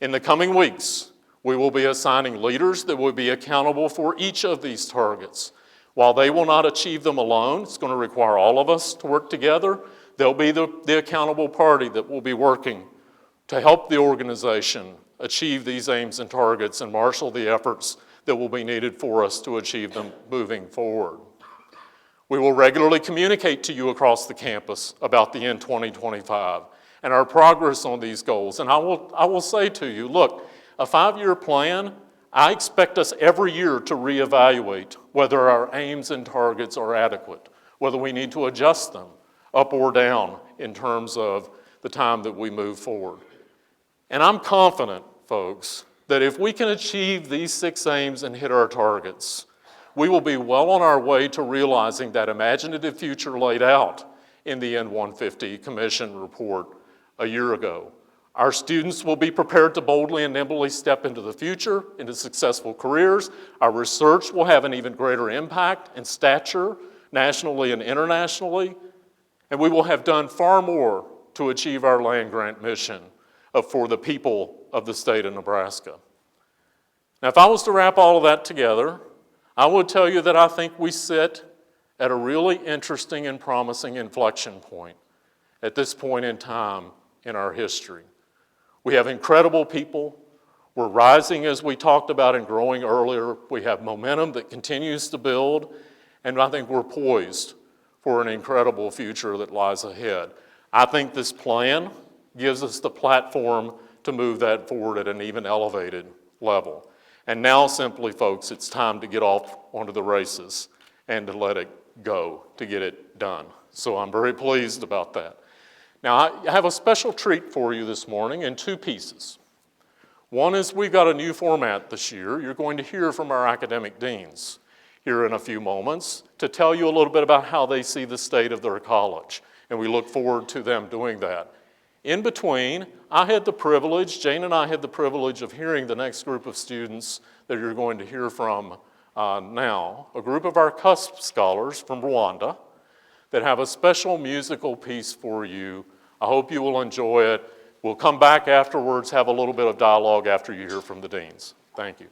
In the coming weeks, we will be assigning leaders that will be accountable for each of these targets. While they will not achieve them alone, it's going to require all of us to work together. They'll be the accountable party that will be working to help the organization achieve these aims and targets and marshal the efforts that will be needed for us to achieve them moving forward. We will regularly communicate to you across the campus about the End 2025 and our progress on these goals. And I will say to you, look, a 5-year plan, I expect us every year to reevaluate whether our aims and targets are adequate, whether we need to adjust them up or down in terms of the time that we move forward. And I'm confident, folks, that if we can achieve these 6 aims and hit our targets, we will be well on our way to realizing that imaginative future laid out in the N150 Commission report a year ago. Our students will be prepared to boldly and nimbly step into the future, into successful careers. Our research will have an even greater impact and stature nationally and internationally. And we will have done far more to achieve our land-grant mission for the people of the state of Nebraska. Now, if I was to wrap all of that together, I would tell you that I think we sit at a really interesting and promising inflection point at this point in time in our history. We have incredible people. We're rising, as we talked about, and growing earlier. We have momentum that continues to build, and I think we're poised for an incredible future that lies ahead. I think this plan gives us the platform to move that forward at an even elevated level. And now simply, folks, it's time to get off onto the races and to let it go, to get it done. So I'm very pleased about that. Now, I have a special treat for you this morning in 2 pieces. One is we've got a new format this year. You're going to hear from our academic deans here in a few moments to tell you a little bit about how they see the state of their college. And we look forward to them doing that. In between, Jane and I had the privilege of hearing the next group of students that you're going to hear from now, a group of our CUSP scholars from Rwanda that have a special musical piece for you. I hope you will enjoy it. We'll come back afterwards, have a little bit of dialogue after you hear from the deans. Thank you.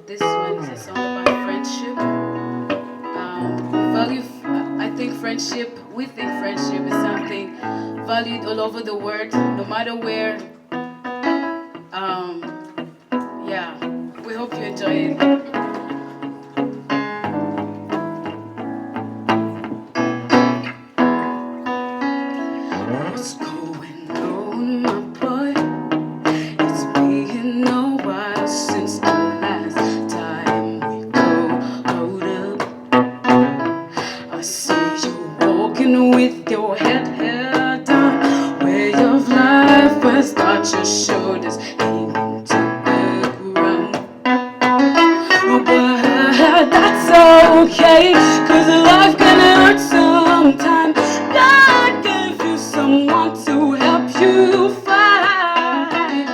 This one is a song about friendship. We think friendship is something valued all over the world, no matter where. Yeah, we hope you enjoy it. What's going on, my boy? It's been a while since the last time we rode up. I see you walking with your head held down. Way of life has got your shoulders hanging to the ground. But that's okay, 'cause life can hurt sometimes. God gave you someone to help you fight.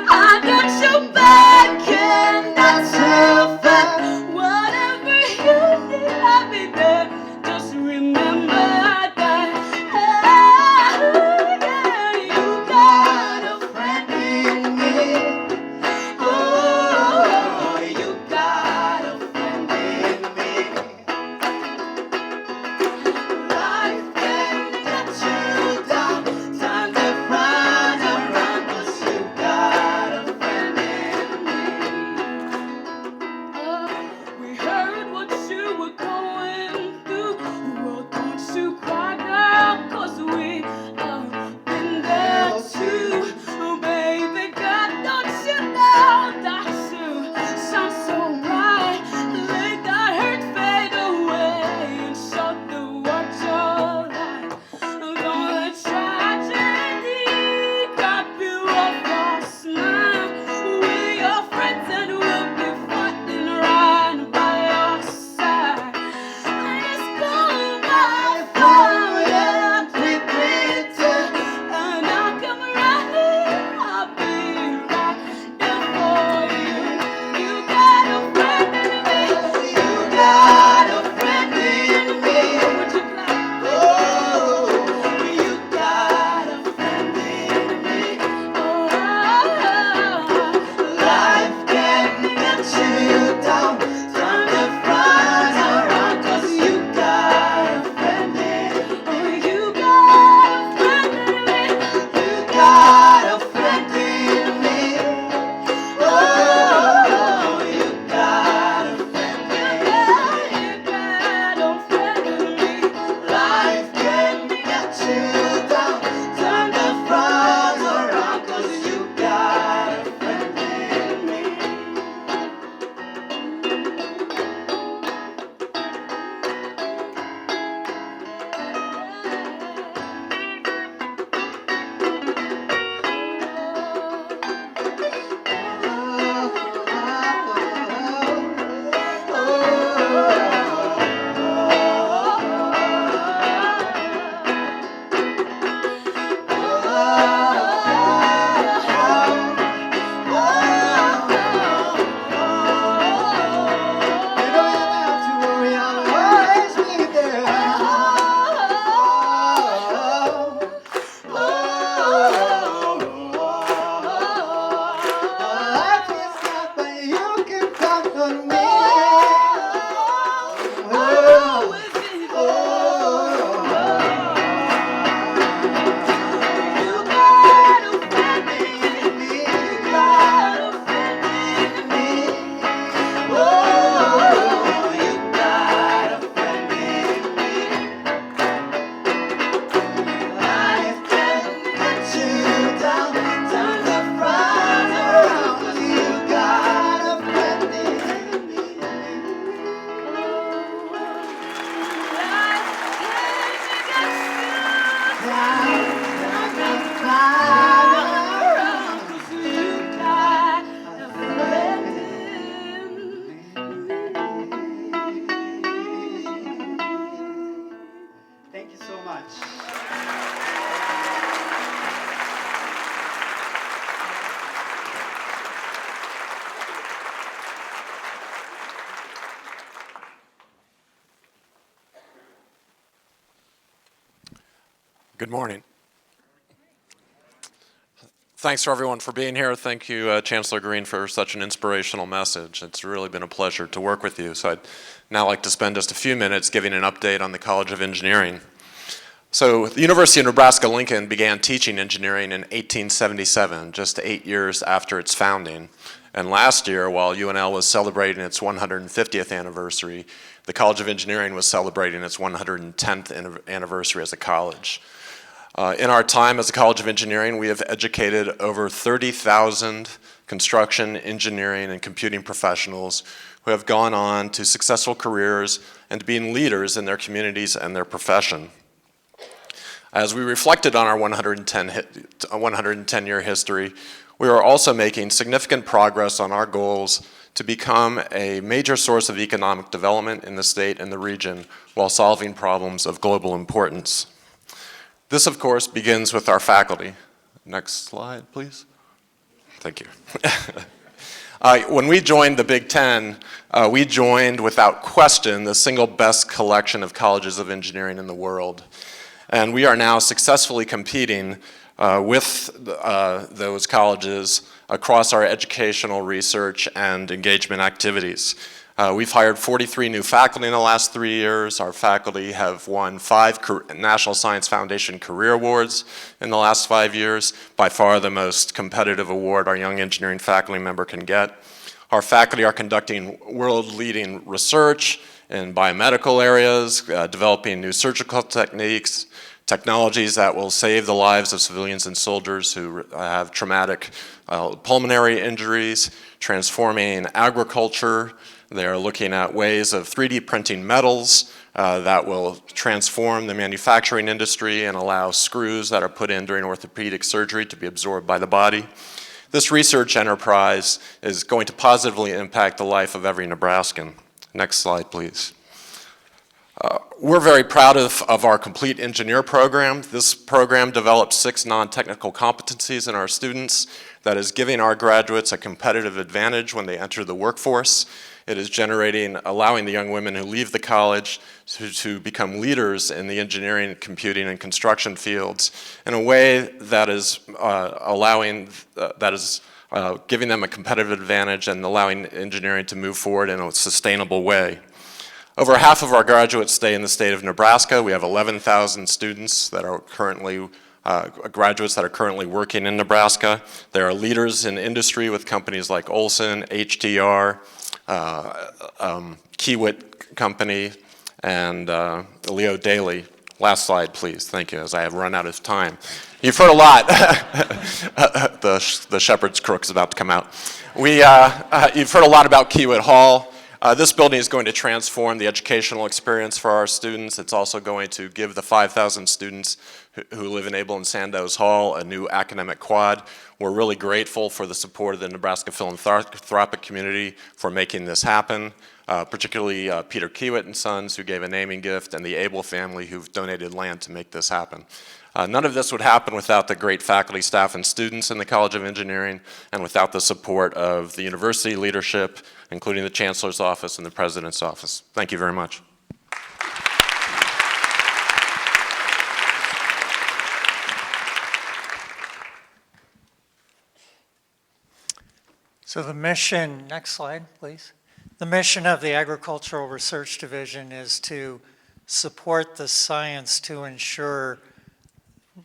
I got your back and that's a fact. Whatever you need, I'll be there. Just remember that. Yeah, you got a friend in me. Oh, you got a friend in me. Thank you so much. Good morning. Thanks for everyone for being here. Thank you, Chancellor Green, for such an inspirational message. It's really been a pleasure to work with you. So I'd now like to spend just a few minutes giving an update on the College of Engineering. So the University of Nebraska-Lincoln began teaching engineering in 1877, just 8 years after its founding. And last year, while UNL was celebrating its 150th anniversary, the College of Engineering was celebrating its 110th anniversary as a college. In our time as a College of Engineering, we have educated over 30,000 construction, engineering, and computing professionals who have gone on to successful careers and to being leaders in their communities and their profession. As we reflected on our 110-year history, we are also making significant progress on our goals to become a major source of economic development in the state and the region while solving problems of global importance. This, of course, begins with our faculty. Next slide, please. Thank you. When we joined the Big Ten, we joined without question the single best collection of colleges of engineering in the world. And we are now successfully competing with those colleges across our educational, research, and engagement activities. We've hired 43 new faculty in the last 3 years. Our faculty have won 5 National Science Foundation Career Awards in the last 5 years, by far the most competitive award our young engineering faculty member can get. Our faculty are conducting world-leading research in biomedical areas, developing new surgical techniques, technologies that will save the lives of civilians and soldiers who have traumatic pulmonary injuries, transforming agriculture. They're looking at ways of 3D printing metals that will transform the manufacturing industry and allow screws that are put in during orthopedic surgery to be absorbed by the body. This research enterprise is going to positively impact the life of every Nebraskan. Next slide, please. We're very proud of our complete engineer program. This program develops 6 non-technical competencies in our students that is giving our graduates a competitive advantage when they enter the workforce. It is allowing the young women who leave the college to become leaders in the engineering, computing, and construction fields in a way that is giving them a competitive advantage and allowing engineering to move forward in a sustainable way. Over half of our graduates stay in the state of Nebraska. We have 11,000 students that are currently graduates that are currently working in Nebraska. There are leaders in industry with companies like Olson, HDR, Kiewit Company, and Leo Daly. Last slide, please. Thank you, as I have run out of time. You've heard a lot. The shepherd's crook is about to come out. You've heard a lot about Kiewit Hall. This building is going to transform the educational experience for our students. It's also going to give the 5,000 students who live in Abel and Sandoz Hall a new academic quad. We're really grateful for the support of the Nebraska philanthropic community for making this happen, particularly Peter Kiewit and Sons, who gave a naming gift, and the Abel family, who've donated land to make this happen. None of this would happen without the great faculty, staff, and students in the College of Engineering, and without the support of the university leadership, including the Chancellor's office and the President's office. Thank you very much. So the mission, next slide, please. The mission of the Agricultural Research Division is to support the science to ensure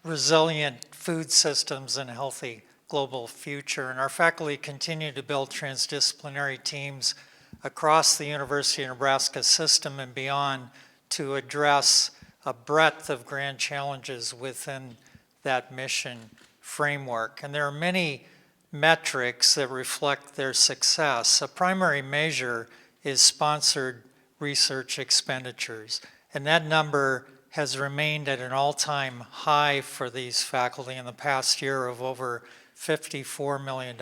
resilient food systems and a healthy global future. And our faculty continue to build transdisciplinary teams across the University of Nebraska system and beyond to address a breadth of grand challenges within that mission framework. And there are many metrics that reflect their success. A primary measure is sponsored research expenditures, and that number has remained at an all-time high for these faculty in the past year of over $54 million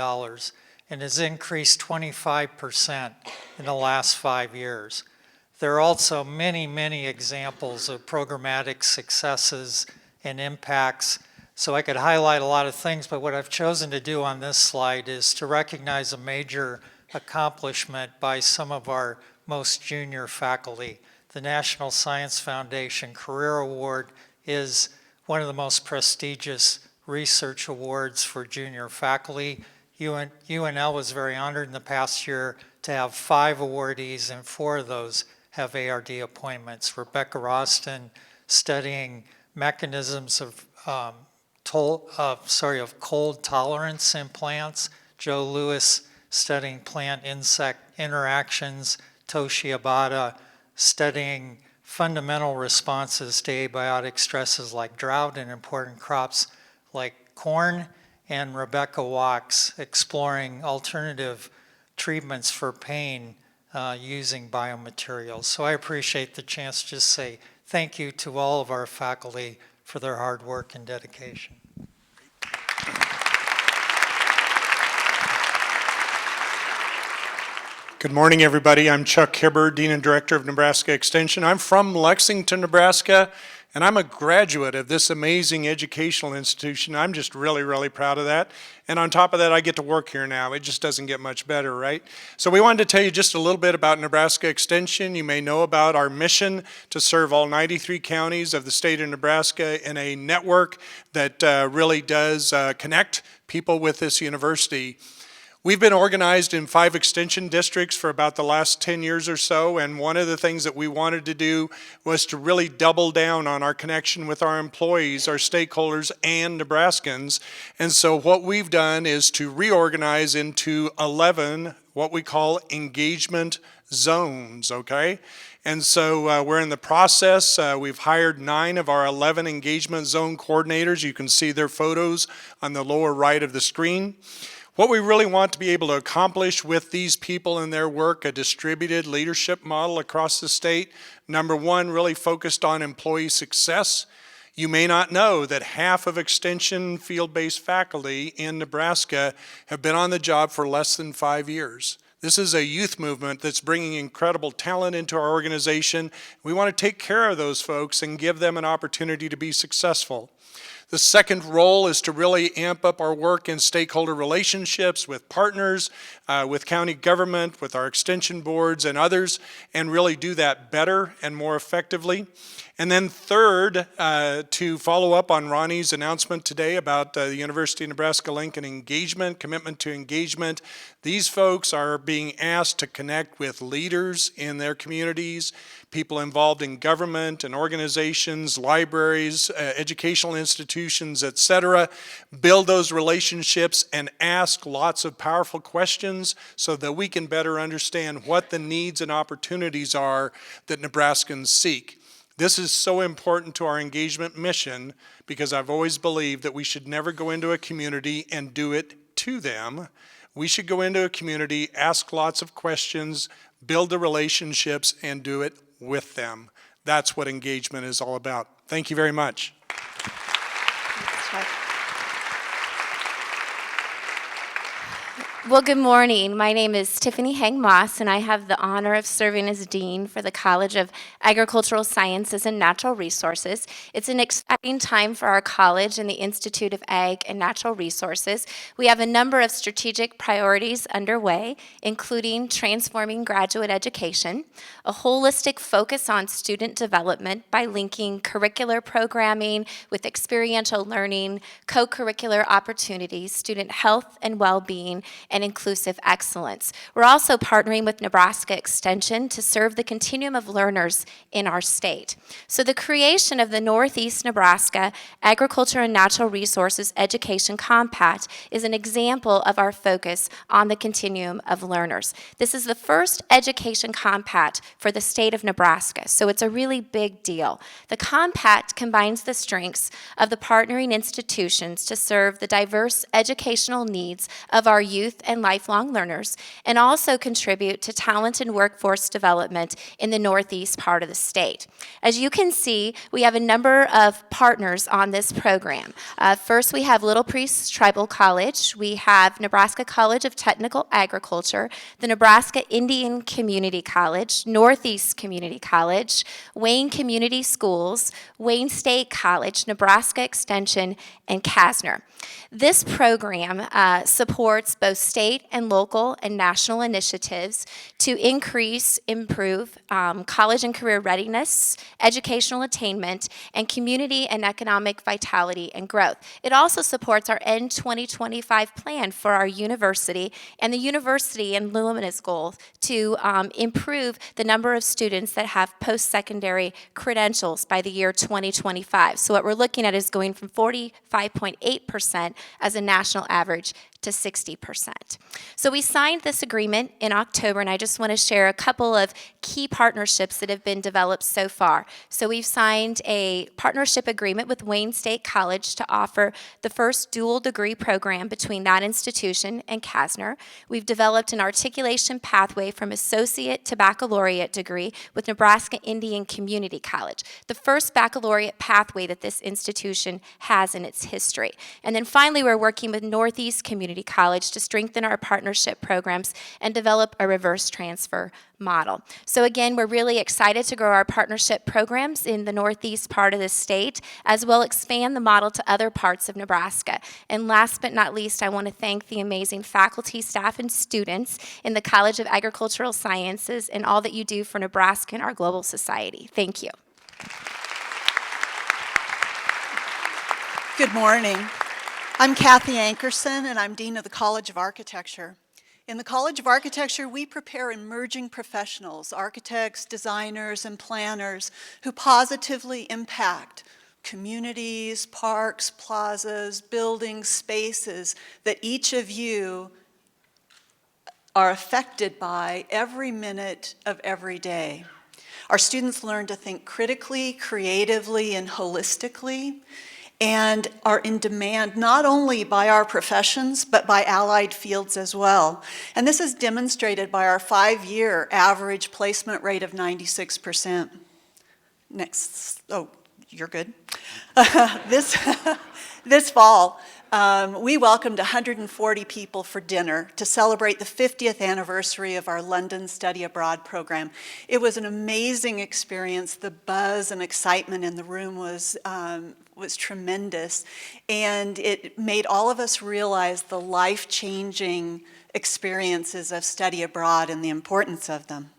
and has increased 25% in the last 5 years. There are also many, many examples of programmatic successes and impacts. So I could highlight a lot of things, but what I've chosen to do on this slide is to recognize a major accomplishment by some of our most junior faculty. The National Science Foundation Career Award is one of the most prestigious research awards for junior faculty. UNL was very honored in the past year to have 5 awardees, and 4 of those have ARD appointments. Rebecca Roston studying mechanisms of cold tolerance in plants. Joe Lewis studying plant-insect interactions. Toshi Abada studying fundamental responses to abiotic stresses like drought in important crops like corn. And Rebecca Walks exploring alternative treatments for pain using biomaterials. So I appreciate the chance to just say thank you to all of our faculty for their hard work and dedication. Good morning, everybody. I'm Chuck Hibbard, Dean and Director of Nebraska Extension. I'm from Lexington, Nebraska, and I'm a graduate of this amazing educational institution. I'm just really, really proud of that. And on top of that, I get to work here now. It just doesn't get much better, right? So we wanted to tell you just a little bit about Nebraska Extension. You may know about our mission to serve all 93 counties of the state of Nebraska in a network that really does connect people with this university. We've been organized in 5 extension districts for about the last 10 years or so, and one of the things that we wanted to do was to really double down on our connection with our employees, our stakeholders, and Nebraskans. And so what we've done is to reorganize into 11 what we call engagement zones, okay? And so we're in the process. We've hired 9 of our 11 engagement zone coordinators. You can see their photos on the lower right of the screen. What we really want to be able to accomplish with these people and their work, a distributed leadership model across the state. Number 1, really focused on employee success. You may not know that half of extension field-based faculty in Nebraska have been on the job for less than 5 years. This is a youth movement that's bringing incredible talent into our organization. We want to take care of those folks and give them an opportunity to be successful. The second role is to really amp up our work in stakeholder relationships with partners, with county government, with our extension boards and others, and really do that better and more effectively. And then third, to follow up on Ronnie's announcement today about the University of Nebraska-Lincoln engagement, commitment to engagement. These folks are being asked to connect with leaders in their communities, people involved in government and organizations, libraries, educational institutions, etc. Build those relationships and ask lots of powerful questions so that we can better understand what the needs and opportunities are that Nebraskans seek. This is so important to our engagement mission because I've always believed that we should never go into a community and do it to them. We should go into a community, ask lots of questions, build the relationships, and do it with them. That's what engagement is all about. Thank you very much. Well, good morning. My name is Tiffany Hang Moss, and I have the honor of serving as Dean for the College of Agricultural Sciences and Natural Resources. It's an exciting time for our college and the Institute of Ag and Natural Resources. We have a number of strategic priorities underway, including transforming graduate education, a holistic focus on student development by linking curricular programming with experiential learning, co-curricular opportunities, student health and well-being, and inclusive excellence. We're also partnering with Nebraska Extension to serve the continuum of learners in our state. So the creation of the Northeast Nebraska Agriculture and Natural Resources Education Compact is an example of our focus on the continuum of learners. This is the first education compact for the state of Nebraska, so it's a really big deal. The compact combines the strengths of the partnering institutions to serve the diverse educational needs of our youth and lifelong learners, and also contribute to talent and workforce development in the northeast part of the state. As you can see, we have a number of partners on this program. First, we have Little Priest Tribal College. We have Nebraska College of Technical Agriculture, the Nebraska Indian Community College, Northeast Community College, Wayne Community Schools, Wayne State College, Nebraska Extension, and Kasner. This program supports both state and local and national initiatives to improve college and career readiness, educational attainment, and community and economic vitality and growth. It also supports our End 2025 plan for our university and the university and Lumina's goal to improve the number of students that have post-secondary credentials by the year 2025. So what we're looking at is going from 45.8% as a national average to 60%. So we signed this agreement in October, and I just want to share a couple of key partnerships that have been developed so far. So we've signed a partnership agreement with Wayne State College to offer the first dual degree program between that institution and Kasner. We've developed an articulation pathway from associate to baccalaureate degree with Nebraska Indian Community College, the first baccalaureate pathway that this institution has in its history. And then finally, we're working with Northeast Community College to strengthen our partnership programs and develop a reverse transfer model. So again, we're really excited to grow our partnership programs in the northeast part of the state, as well expand the model to other parts of Nebraska. And last but not least, I want to thank the amazing faculty, staff, and students in the College of Agricultural Sciences and all that you do for Nebraska and our global society. Thank you. Good morning. I'm Kathy Ankerson, and I'm Dean of the College of Architecture. In the College of Architecture, we prepare emerging professionals, architects, designers, and planners who positively impact communities, parks, plazas, buildings, spaces that each of you are affected by every minute of every day. Our students learn to think critically, creatively, and holistically, and are in demand not only by our professions, but by allied fields as well. And this is demonstrated by our 5-year average placement rate of 96%. Next, oh, you're good. This fall, we welcomed 140 people for dinner to celebrate the 50th anniversary of our London Study Abroad program. It was an amazing experience. The buzz and excitement in the room was tremendous, and it made all of us realize the life-changing experiences of study abroad and the importance of them.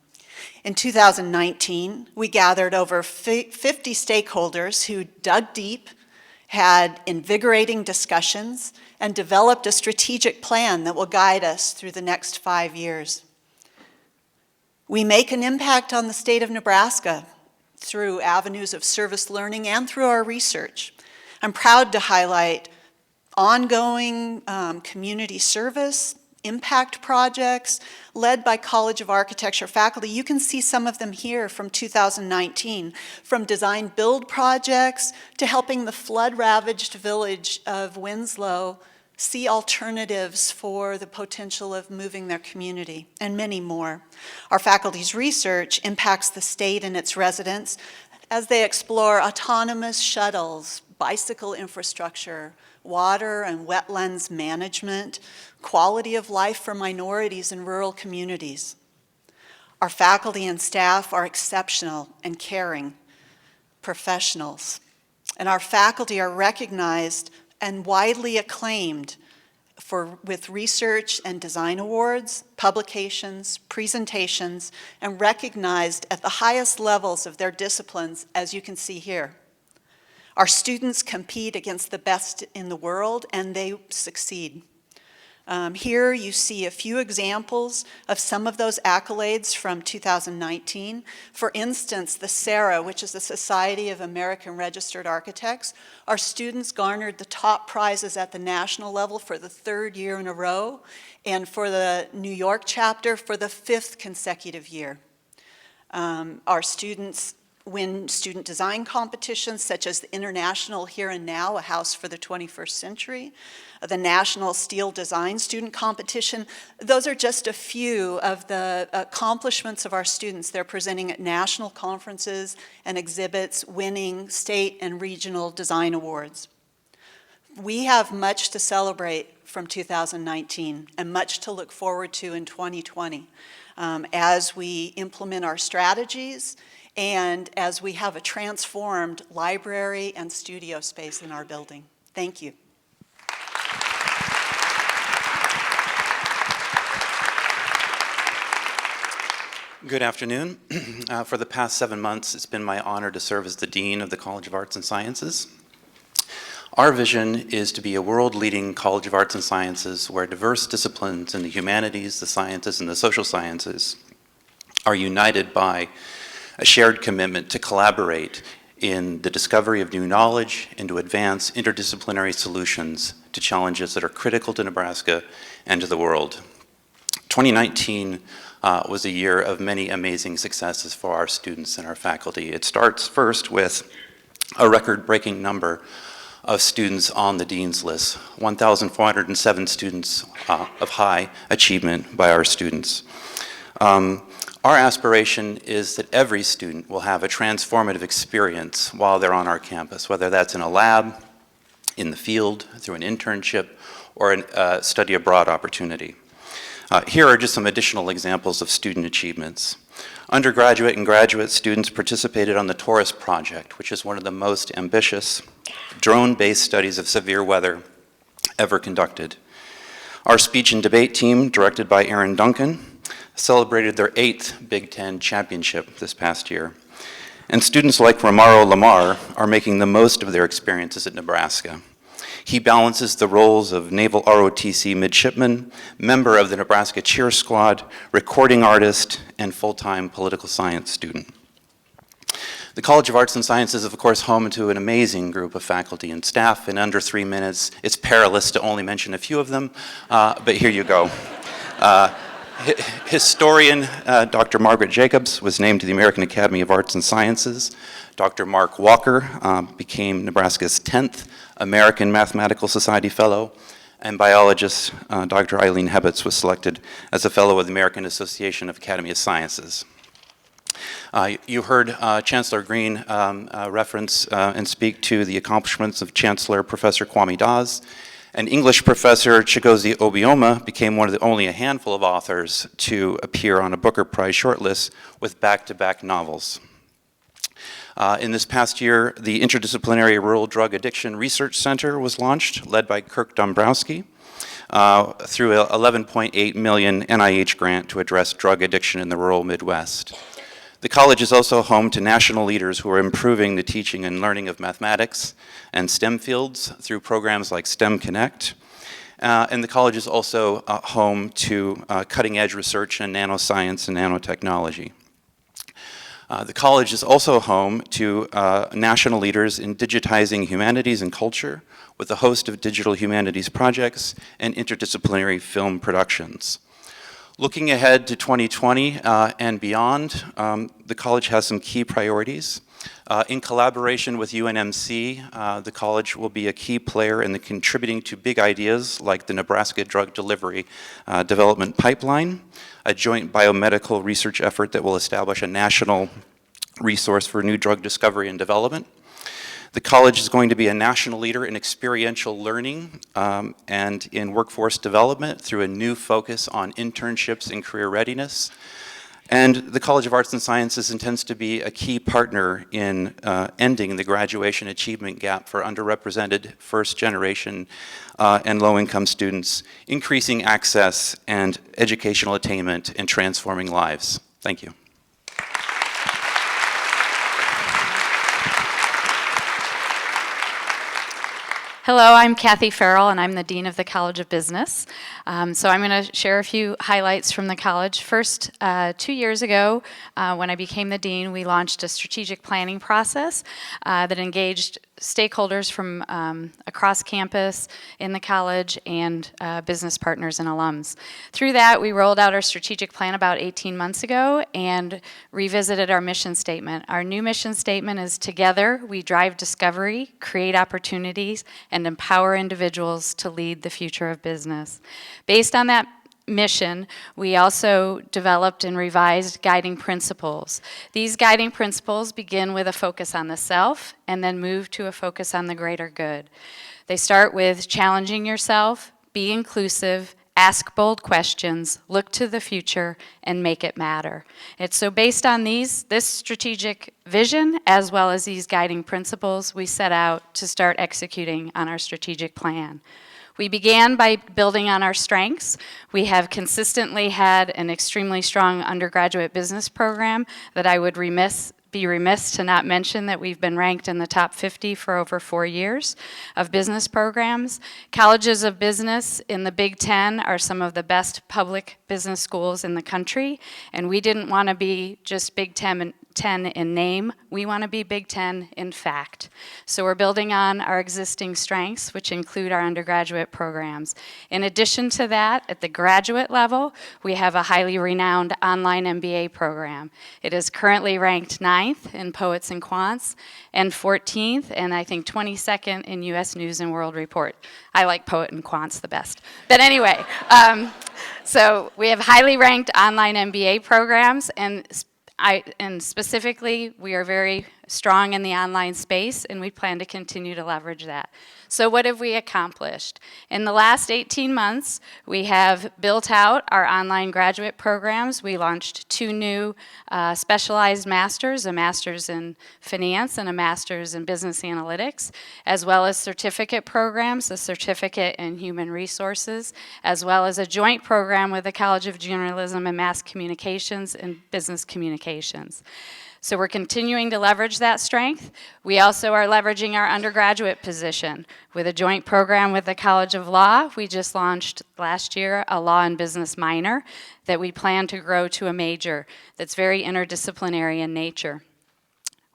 In 2019, we gathered over 50 stakeholders who dug deep, had invigorating discussions, and developed a strategic plan that will guide us through the next 5 years. We make an impact on the state of Nebraska through avenues of service learning and through our research. I'm proud to highlight ongoing community service, impact projects led by College of Architecture faculty. You can see some of them here from 2019, from design build projects to helping the flood-ravaged village of Winslow see alternatives for the potential of moving their community, and many more. Our faculty's research impacts the state and its residents as they explore autonomous shuttles, bicycle infrastructure, water and wetlands management, quality of life for minorities in rural communities. Our faculty and staff are exceptional and caring professionals, and our faculty are recognized and widely acclaimed with research and design awards, publications, presentations, and recognized at the highest levels of their disciplines, as you can see here. Our students compete against the best in the world, and they succeed. Here you see a few examples of some of those accolades from 2019. For instance, the SARA, which is the Society of American Registered Architects. Our students garnered the top prizes at the national level for the 3rd year in a row, and for the New York chapter for the 5th consecutive year. Our students win student design competitions such as the International Here and Now, A House for the 21st Century, the National Steel Design Student Competition. Those are just a few of the accomplishments of our students. They're presenting at national conferences and exhibits, winning state and regional design awards. We have much to celebrate from 2019 and much to look forward to in 2020 as we implement our strategies and as we have a transformed library and studio space in our building. Thank you. Good afternoon. For the past 7 months, it's been my honor to serve as the Dean of the College of Arts and Sciences. Our vision is to be a world-leading College of Arts and Sciences where diverse disciplines in the humanities, the sciences, and the social sciences are united by a shared commitment to collaborate in the discovery of new knowledge and to advance interdisciplinary solutions to challenges that are critical to Nebraska and to the world. 2019 was a year of many amazing successes for our students and our faculty. It starts first with a record-breaking number of students on the Dean's List, 1,407 students of high achievement by our students. Our aspiration is that every student will have a transformative experience while they're on our campus, whether that's in a lab, in the field, through an internship, or a study abroad opportunity. Here are just some additional examples of student achievements. Undergraduate and graduate students participated on the Taurus Project, which is one of the most ambitious drone-based studies of severe weather ever conducted. Our speech and debate team, directed by Aaron Duncan, celebrated their 8th Big Ten championship this past year. And students like Romaro Lamar are making the most of their experiences at Nebraska. He balances the roles of Naval ROTC midshipman, member of the Nebraska cheer squad, recording artist, and full-time political science student. The College of Arts and Sciences is, of course, home to an amazing group of faculty and staff. In under 3 minutes, it's perilous to only mention a few of them, but here you go. Historian Dr. Margaret Jacobs was named to the American Academy of Arts and Sciences. Dr. Mark Walker became Nebraska's 10th American Mathematical Society Fellow, and biologist Dr. Eileen Hebetz was selected as a Fellow of the American Association of Academy of Sciences. You heard Chancellor Green reference and speak to the accomplishments of Chancellor Professor Kwame Dawes. And English professor Chigozie Obioma became one of the only a handful of authors to appear on a Booker Prize shortlist with back-to-back novels. In this past year, the Interdisciplinary Rural Drug Addiction Research Center was launched, led by Kirk Dombrowski, through a $11.8 million NIH grant to address drug addiction in the rural Midwest. The college is also home to national leaders who are improving the teaching and learning of mathematics and STEM fields through programs like STEM Connect. And the college is also home to cutting-edge research in nanoscience and nanotechnology. The college is also home to national leaders in digitizing humanities and culture with a host of digital humanities projects and interdisciplinary film productions. Looking ahead to 2020 and beyond, the college has some key priorities. In collaboration with UNMC, the college will be a key player in contributing to big ideas like the Nebraska Drug Delivery Development Pipeline, a joint biomedical research effort that will establish a national resource for new drug discovery and development. The college is going to be a national leader in experiential learning and in workforce development through a new focus on internships and career readiness. And the College of Arts and Sciences intends to be a key partner in ending the graduation achievement gap for underrepresented first generation and low-income students, increasing access and educational attainment and transforming lives. Thank you. Hello, I'm Kathy Farrell, and I'm the Dean of the College of Business. So I'm going to share a few highlights from the college. First, 2 years ago, when I became the Dean, we launched a strategic planning process that engaged stakeholders from across campus, in the college, and business partners and alums. Through that, we rolled out our strategic plan about 18 months ago and revisited our mission statement. Our new mission statement is together we drive discovery, create opportunities, and empower individuals to lead the future of business. Based on that mission, we also developed and revised guiding principles. These guiding principles begin with a focus on the self and then move to a focus on the greater good. They start with challenging yourself, be inclusive, ask bold questions, look to the future, and make it matter. It's so based on this strategic vision as well as these guiding principles, we set out to start executing on our strategic plan. We began by building on our strengths. We have consistently had an extremely strong undergraduate business program that I would be remiss to not mention that we've been ranked in the top 50 for over 4 years of business programs. Colleges of business in the Big Ten are some of the best public business schools in the country, and we didn't want to be just Big Ten in name, we want to be Big Ten in fact. So we're building on our existing strengths, which include our undergraduate programs. In addition to that, at the graduate level, we have a highly renowned online MBA program. It is currently ranked 9th in Poets and Quants, and 14th, and I think 22nd in US News and World Report. I like Poet and Quants the best. But anyway, so we have highly ranked online MBA programs, and specifically, we are very strong in the online space, and we plan to continue to leverage that. So what have we accomplished? In the last 18 months, we have built out our online graduate programs. We launched 2 new specialized masters, a master's in finance and a master's in business analytics, as well as certificate programs, a certificate in human resources, as well as a joint program with the College of Journalism and Mass Communications and Business Communications. So we're continuing to leverage that strength. We also are leveraging our undergraduate position with a joint program with the College of Law. We just launched last year a law and business minor that we plan to grow to a major that's very interdisciplinary in nature.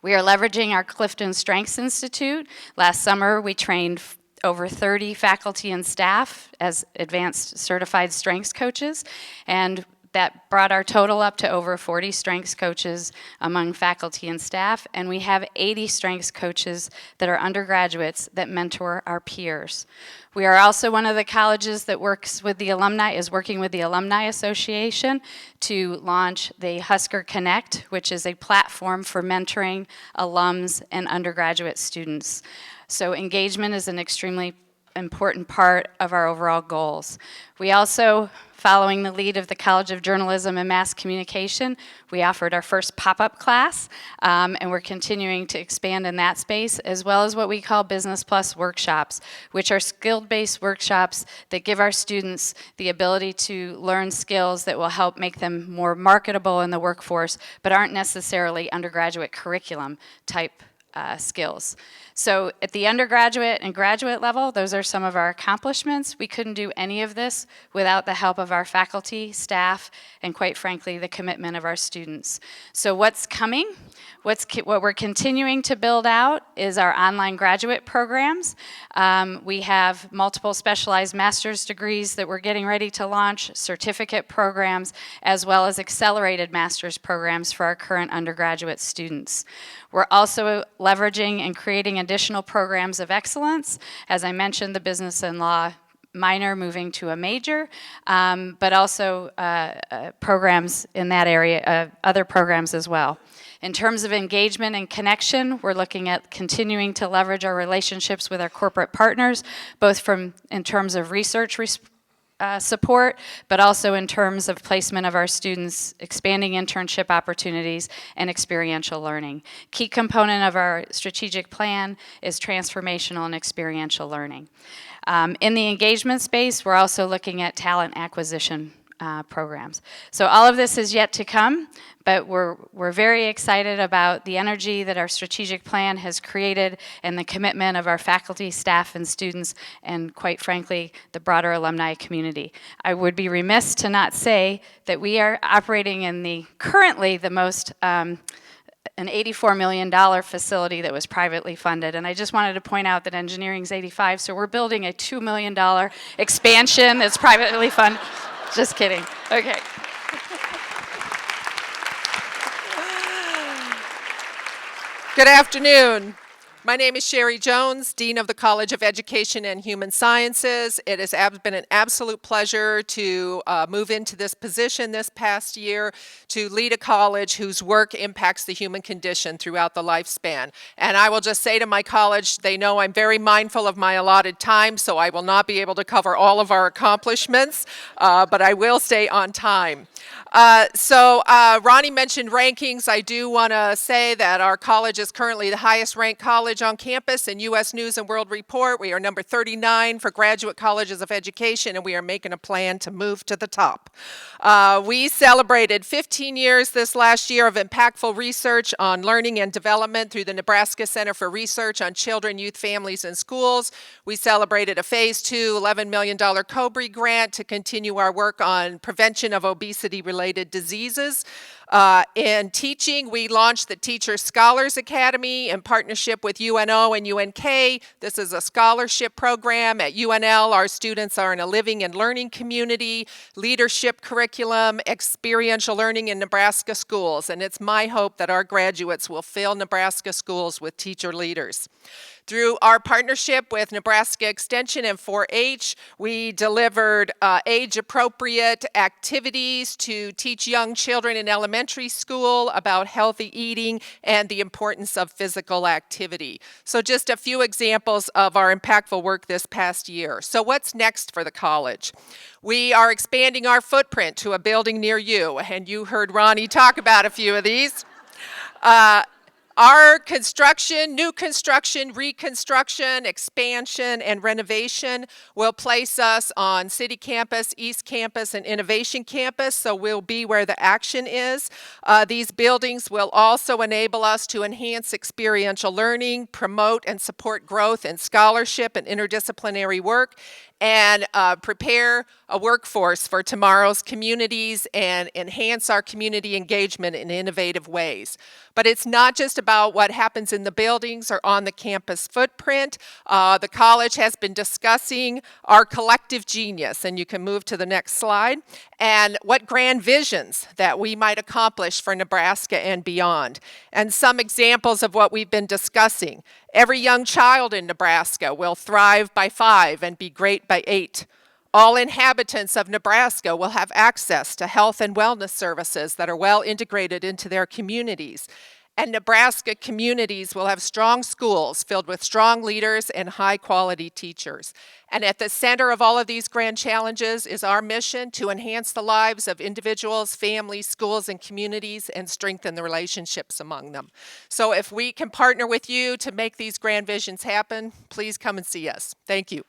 We are leveraging our Clifton Strengths Institute. Last summer, we trained over 30 faculty and staff as advanced certified strengths coaches, and that brought our total up to over 40 strengths coaches among faculty and staff, and we have 80 strengths coaches that are undergraduates that mentor our peers. We are also one of the colleges that works with the alumni, is working with the Alumni Association to launch the Husker Connect, which is a platform for mentoring alums and undergraduate students. So engagement is an extremely important part of our overall goals. We also, following the lead of the College of Journalism and Mass Communication, we offered our first pop-up class, and we're continuing to expand in that space, as well as what we call Business Plus workshops, which are skill-based workshops that give our students the ability to learn skills that will help make them more marketable in the workforce, but aren't necessarily undergraduate curriculum type skills. So at the undergraduate and graduate level, those are some of our accomplishments. We couldn't do any of this without the help of our faculty, staff, and quite frankly, the commitment of our students. So what's coming? What we're continuing to build out is our online graduate programs. We have multiple specialized master's degrees that we're getting ready to launch, certificate programs, as well as accelerated master's programs for our current undergraduate students. We're also leveraging and creating additional programs of excellence. As I mentioned, the business and law minor moving to a major, but also programs in that area, other programs as well. In terms of engagement and connection, we're looking at continuing to leverage our relationships with our corporate partners, both in terms of research support, but also in terms of placement of our students, expanding internship opportunities, and experiential learning. Key component of our strategic plan is transformational and experiential learning. In the engagement space, we're also looking at talent acquisition programs. So all of this is yet to come, but we're very excited about the energy that our strategic plan has created and the commitment of our faculty, staff, and students, and quite frankly, the broader alumni community. I would be remiss to not say that we are operating in currently the most an $84 million facility that was privately funded. And I just wanted to point out that engineering's 85, so we're building a $2 million expansion that's privately funded. Just kidding. Okay. Good afternoon. My name is Sherry Jones, Dean of the College of Education and Human Sciences. It has been an absolute pleasure to move into this position this past year to lead a college whose work impacts the human condition throughout the lifespan. And I will just say to my college, they know I'm very mindful of my allotted time, so I will not be able to cover all of our accomplishments, but I will stay on time. Ronnie mentioned rankings. I do want to say that our college is currently the highest ranked college on campus in U.S. News and World Report. We are number 39 for graduate colleges of education, and we are making a plan to move to the top. We celebrated 15 years this last year of impactful research on learning and development through the Nebraska Center for Research on Children, Youth, Families, and Schools. We celebrated a Phase 2 $11 million COBRE grant to continue our work on prevention of obesity-related diseases. In teaching, we launched the Teacher Scholars Academy in partnership with UNO and UNK. This is a scholarship program. At UNL, our students are in a living and learning community, leadership curriculum, experiential learning in Nebraska schools. And it's my hope that our graduates will fill Nebraska schools with teacher leaders. Through our partnership with Nebraska Extension and 4-H, we delivered age-appropriate activities to teach young children in elementary school about healthy eating and the importance of physical activity. So just a few examples of our impactful work this past year. So what's next for the college? We are expanding our footprint to a building near you, and you heard Ronnie talk about a few of these. Our construction, new construction, reconstruction, expansion, and renovation will place us on City Campus, East Campus, and Innovation Campus, so we'll be where the action is. These buildings will also enable us to enhance experiential learning, promote and support growth in scholarship and interdisciplinary work, and prepare a workforce for tomorrow's communities and enhance our community engagement in innovative ways. But it's not just about what happens in the buildings or on the campus footprint. The college has been discussing our collective genius, and you can move to the next slide, and what grand visions that we might accomplish for Nebraska and beyond. And some examples of what we've been discussing. Every young child in Nebraska will thrive by 5 and be great by 8. All inhabitants of Nebraska will have access to health and wellness services that are well integrated into their communities. And Nebraska communities will have strong schools filled with strong leaders and high-quality teachers. And at the center of all of these grand challenges is our mission to enhance the lives of individuals, families, schools, and communities and strengthen the relationships among them. So if we can partner with you to make these grand visions happen, please come and see us. Thank you.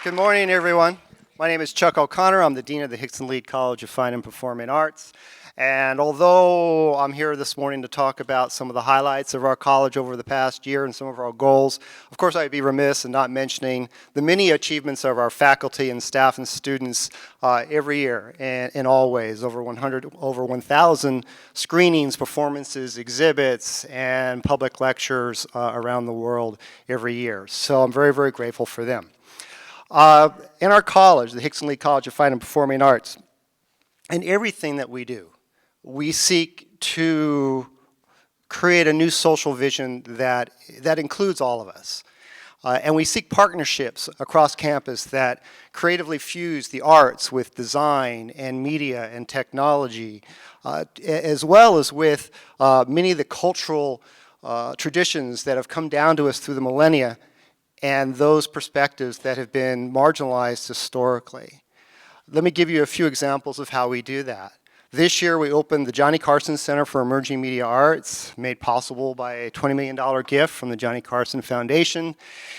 Good morning, everyone. My name is Chuck O'Connor. I'm the Dean of the Hickson Lied College of Fine and Performing Arts. And although I'm here this morning to talk about some of the highlights of our college over the past year and some of our goals, of course I'd be remiss in not mentioning the many achievements of our faculty and staff and students every year and in all ways. Over 1,000 screenings, performances, exhibits, and public lectures around the world every year. So I'm very, very grateful for them. In our college, the Hickson Lied College of Fine and Performing Arts, in everything that we do, we seek to create a new social vision that includes all of us. And we seek partnerships across campus that creatively fuse the arts with design and media and technology, as well as with many of the cultural traditions that have come down to us through the millennia and those perspectives that have been marginalized historically. Let me give you a few examples of how we do that. This year we opened the Johnny Carson Center for Emerging Media Arts, made possible by a $20 million gift from the Johnny Carson Foundation.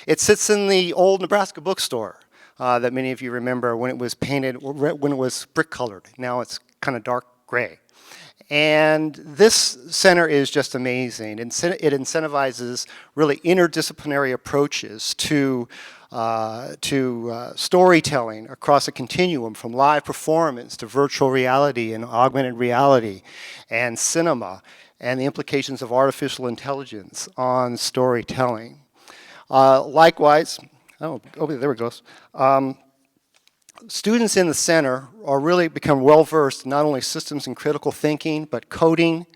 It sits in the old Nebraska bookstore that many of you remember when it was painted, when it was brick colored. Now it's kind of dark gray. And this center is just amazing. It incentivizes really interdisciplinary approaches to storytelling across a continuum from live performance to virtual reality and augmented reality and cinema and the implications of artificial intelligence on storytelling. Likewise, oh, there it goes. Students in the center are really become well-versed in not only systems and critical thinking, but coding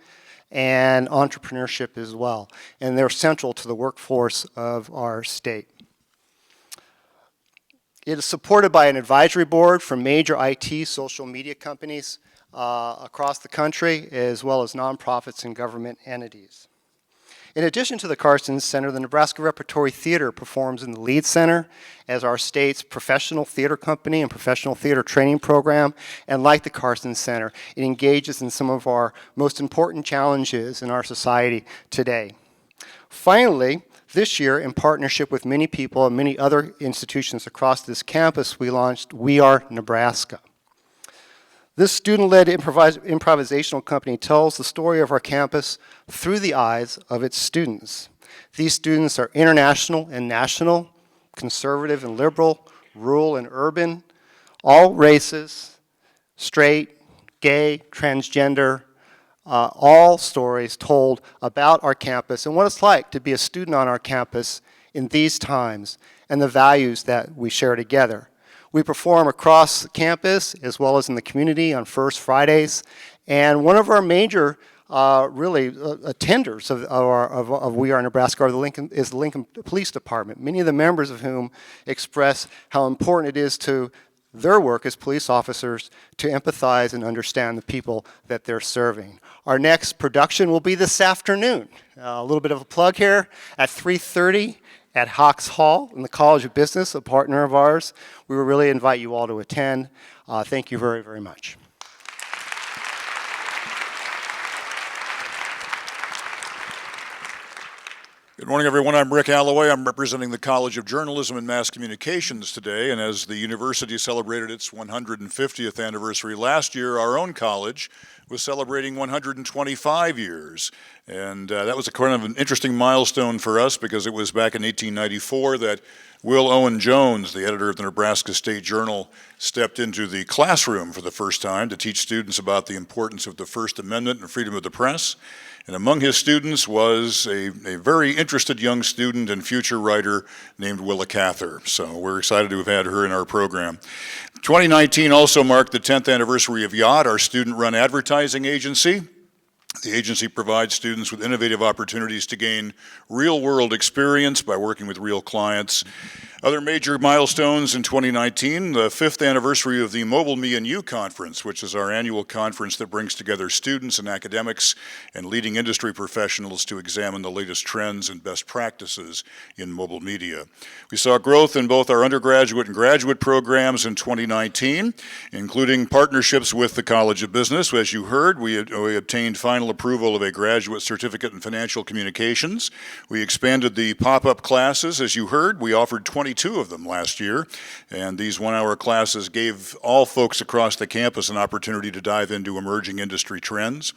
and entrepreneurship as well. And they're central to the workforce of our state. It is supported by an advisory board from major IT social media companies across the country, as well as nonprofits and government entities. In addition to the Carstens Center, the Nebraska Repertory Theater performs in the Lead Center as our state's professional theater company and professional theater training program. And like the Carstens Center, it engages in some of our most important challenges in our society today. Finally, this year, in partnership with many people and many other institutions across this campus, we launched We Are Nebraska. This student-led improvisational company tells the story of our campus through the eyes of its students. These students are international and national, conservative and liberal, rural and urban, all races, straight, gay, transgender, all stories told about our campus and what it's like to be a student on our campus in these times and the values that we share together. We perform across campus as well as in the community on First Fridays. And one of our major attenders of We Are Nebraska is the Lincoln Police Department, many of the members of whom express how important it is to their work as police officers to empathize and understand the people that they're serving. Our next production will be this afternoon. A little bit of a plug here at 3:30. At Hawks Hall in the College of Business, a partner of ours. We will really invite you all to attend. Thank you very, very much. Good morning, everyone. I'm Rick Alloway. I'm representing the College of Journalism and Mass Communications today, and as the university celebrated its 150th anniversary last year, our own college was celebrating 125 years. And that was a kind of an interesting milestone for us because it was back in 1894 that Will Owen Jones, the editor of the Nebraska State Journal, stepped into the classroom for the first time to teach students about the importance of the First Amendment and freedom of the press. And among his students was a very interested young student and future writer named Willa Cather. So we're excited to have had her in our program. 2019 also marked the 10th anniversary of Yacht, our student-run advertising agency. The agency provides students with innovative opportunities to gain real-world experience by working with real clients. Other major milestones in 2019, the 5th anniversary of the Mobile Me and You Conference, which is our annual conference that brings together students and academics and leading industry professionals to examine the latest trends and best practices in mobile media. We saw growth in both our undergraduate and graduate programs in 2019, including partnerships with the College of Business. As you heard, we obtained final approval of a graduate certificate in financial communications. We expanded the pop-up classes. As you heard, we offered 22 of them last year, and these one-hour classes gave all folks across the campus an opportunity to dive into emerging industry trends.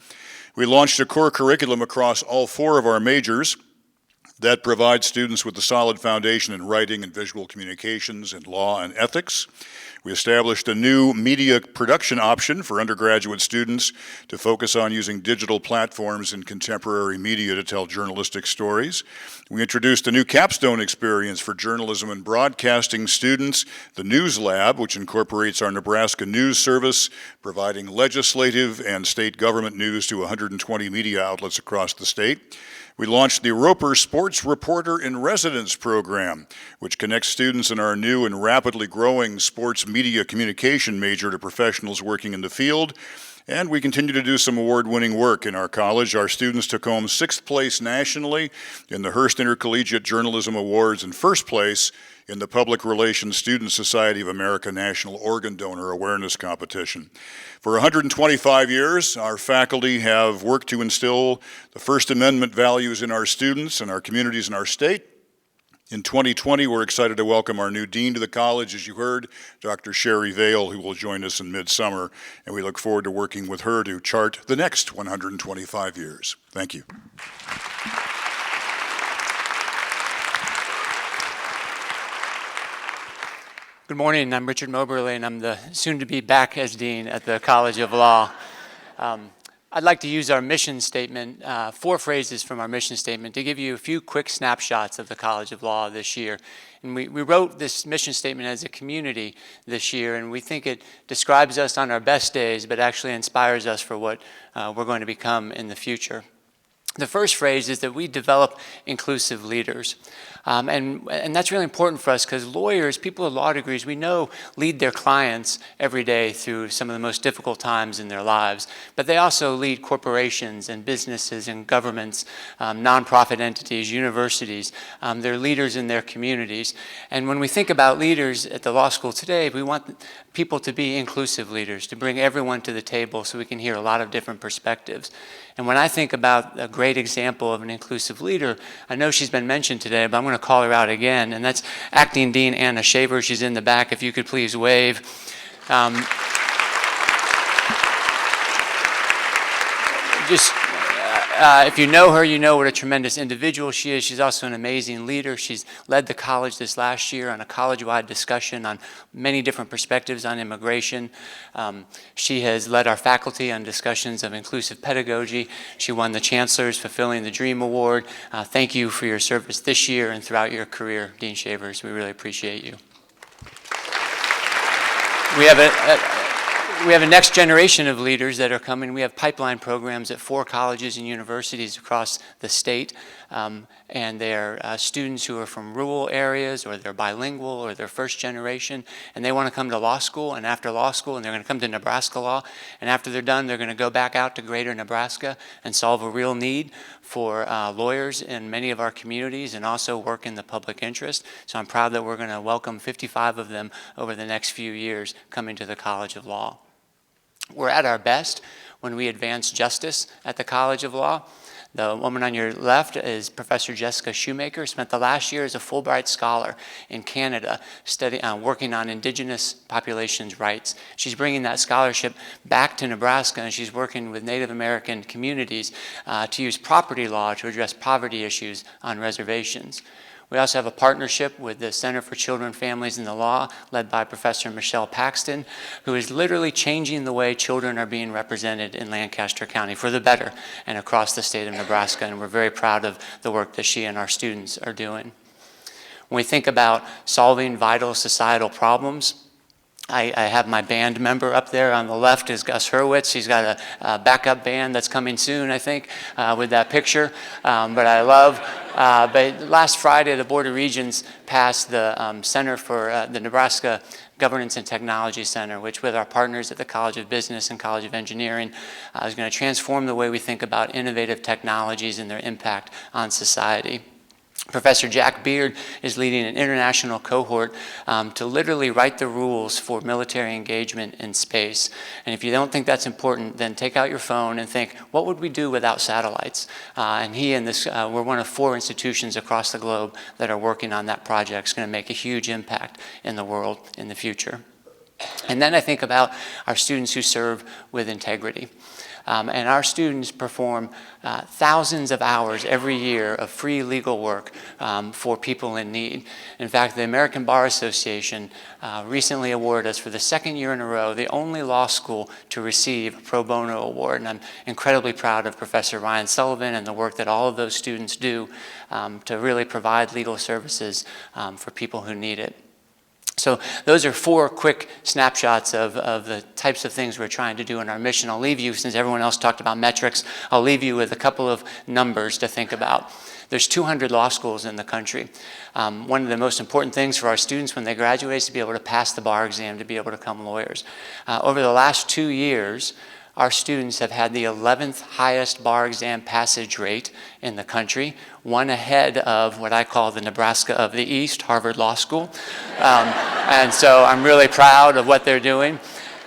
We launched a core curriculum across all 4 of our majors that provides students with a solid foundation in writing and visual communications and law and ethics. We established a new media production option for undergraduate students to focus on using digital platforms in contemporary media to tell journalistic stories. We introduced a new capstone experience for journalism and broadcasting students, the News Lab, which incorporates our Nebraska News Service, providing legislative and state government news to 120 media outlets across the state. We launched the Roper Sports Reporter in Residence program, which connects students in our new and rapidly growing sports media communication major to professionals working in the field. And we continue to do some award-winning work in our college. Our students took home 6th place nationally in the Hearst Intercollegiate Journalism Awards and 1st place in the Public Relations Student Society of America National Organ Donor Awareness Competition. For 125 years, our faculty have worked to instill the First Amendment values in our students and our communities in our state. In 2020, we're excited to welcome our new dean to the college, as you heard, Dr. Sherry Vale, who will join us in midsummer, and we look forward to working with her to chart the next 125 years. Thank you. Good morning, I'm Richard Moberly, and I'm the soon-to-be back as dean at the College of Law. I'd like to use our mission statement, 4 phrases from our mission statement, to give you a few quick snapshots of the College of Law this year. And we wrote this mission statement as a community this year, and we think it describes us on our best days, but actually inspires us for what we're going to become in the future. The first phrase is that we develop inclusive leaders. And that's really important for us because lawyers, people with law degrees, we know lead their clients every day through some of the most difficult times in their lives. But they also lead corporations and businesses and governments, nonprofit entities, universities. They're leaders in their communities. And when we think about leaders at the law school today, we want people to be inclusive leaders, to bring everyone to the table so we can hear a lot of different perspectives. And when I think about a great example of an inclusive leader, I know she's been mentioned today, but I'm going to call her out again, and that's Acting Dean Anna Shaver. She's in the back, if you could please wave. If you know her, you know what a tremendous individual she is. She's also an amazing leader. She's led the college this last year on a college-wide discussion on many different perspectives on immigration. She has led our faculty on discussions of inclusive pedagogy. She won the Chancellor's Fulfilling the Dream Award. Thank you for your service this year and throughout your career, Dean Shavers. We really appreciate you. We have a next generation of leaders that are coming. We have pipeline programs at 4 colleges and universities across the state, and they're students who are from rural areas, or they're bilingual, or they're first generation, and they want to come to law school, and after law school, and they're going to come to Nebraska Law, and after they're done, they're going to go back out to greater Nebraska and solve a real need for lawyers in many of our communities and also work in the public interest. So I'm proud that we're going to welcome 55 of them over the next few years coming to the College of Law. We're at our best when we advance justice at the College of Law. The woman on your left is Professor Jessica Shoemaker, spent the last year as a Fulbright Scholar in Canada working on Indigenous populations' rights. She's bringing that scholarship back to Nebraska, and she's working with Native American communities to use property law to address poverty issues on reservations. We also have a partnership with the Center for Children, Families, and the Law, led by Professor Michelle Paxton, who is literally changing the way children are being represented in Lancaster County for the better and across the state of Nebraska, and we're very proud of the work that she and our students are doing. When we think about solving vital societal problems, I have my band member up there on the left is Gus Hurwitz. He's got a backup band that's coming soon, I think, with that picture. But last Friday, the Board of Regents passed the Center for the Nebraska Governance and Technology Center, which with our partners at the College of Business and College of Engineering is going to transform the way we think about innovative technologies and their impact on society. Professor Jack Beard is leading an international cohort to literally write the rules for military engagement in space. And if you don't think that's important, then take out your phone and think, what would we do without satellites? And he and this, we're one of 4 institutions across the globe that are working on that project. It's going to make a huge impact in the world in the future. And then I think about our students who serve with integrity. And our students perform thousands of hours every year of free legal work for people in need. In fact, the American Bar Association recently awarded us for the 2nd year in a row the only law school to receive a pro bono award. And I'm incredibly proud of Professor Ryan Sullivan and the work that all of those students do to really provide legal services for people who need it. So those are 4 quick snapshots of the types of things we're trying to do in our mission. I'll leave you, since everyone else talked about metrics, I'll leave you with a couple of numbers to think about. There's 200 law schools in the country. One of the most important things for our students when they graduate is to be able to pass the bar exam, to be able to become lawyers. Over the last 2 years, our students have had the 11th highest bar exam passage rate in the country, one ahead of what I call the Nebraska of the East, Harvard Law School. And so I'm really proud of what they're doing.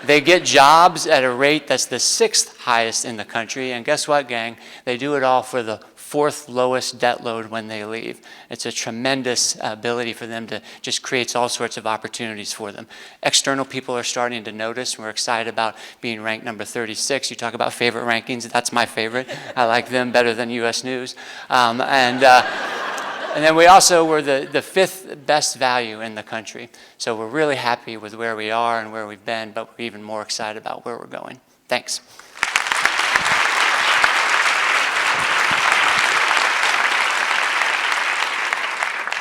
They get jobs at a rate that's the 6th highest in the country, and guess what, gang? They do it all for the fourth lowest debt load when they leave. It's a tremendous ability for them to just creates all sorts of opportunities for them. External people are starting to notice. We're excited about being ranked number 36. You talk about favorite rankings, that's my favorite. I like them better than US News. And then we also were the fifth best value in the country. So we're really happy with where we are and where we've been, but we're even more excited about where we're going. Thanks.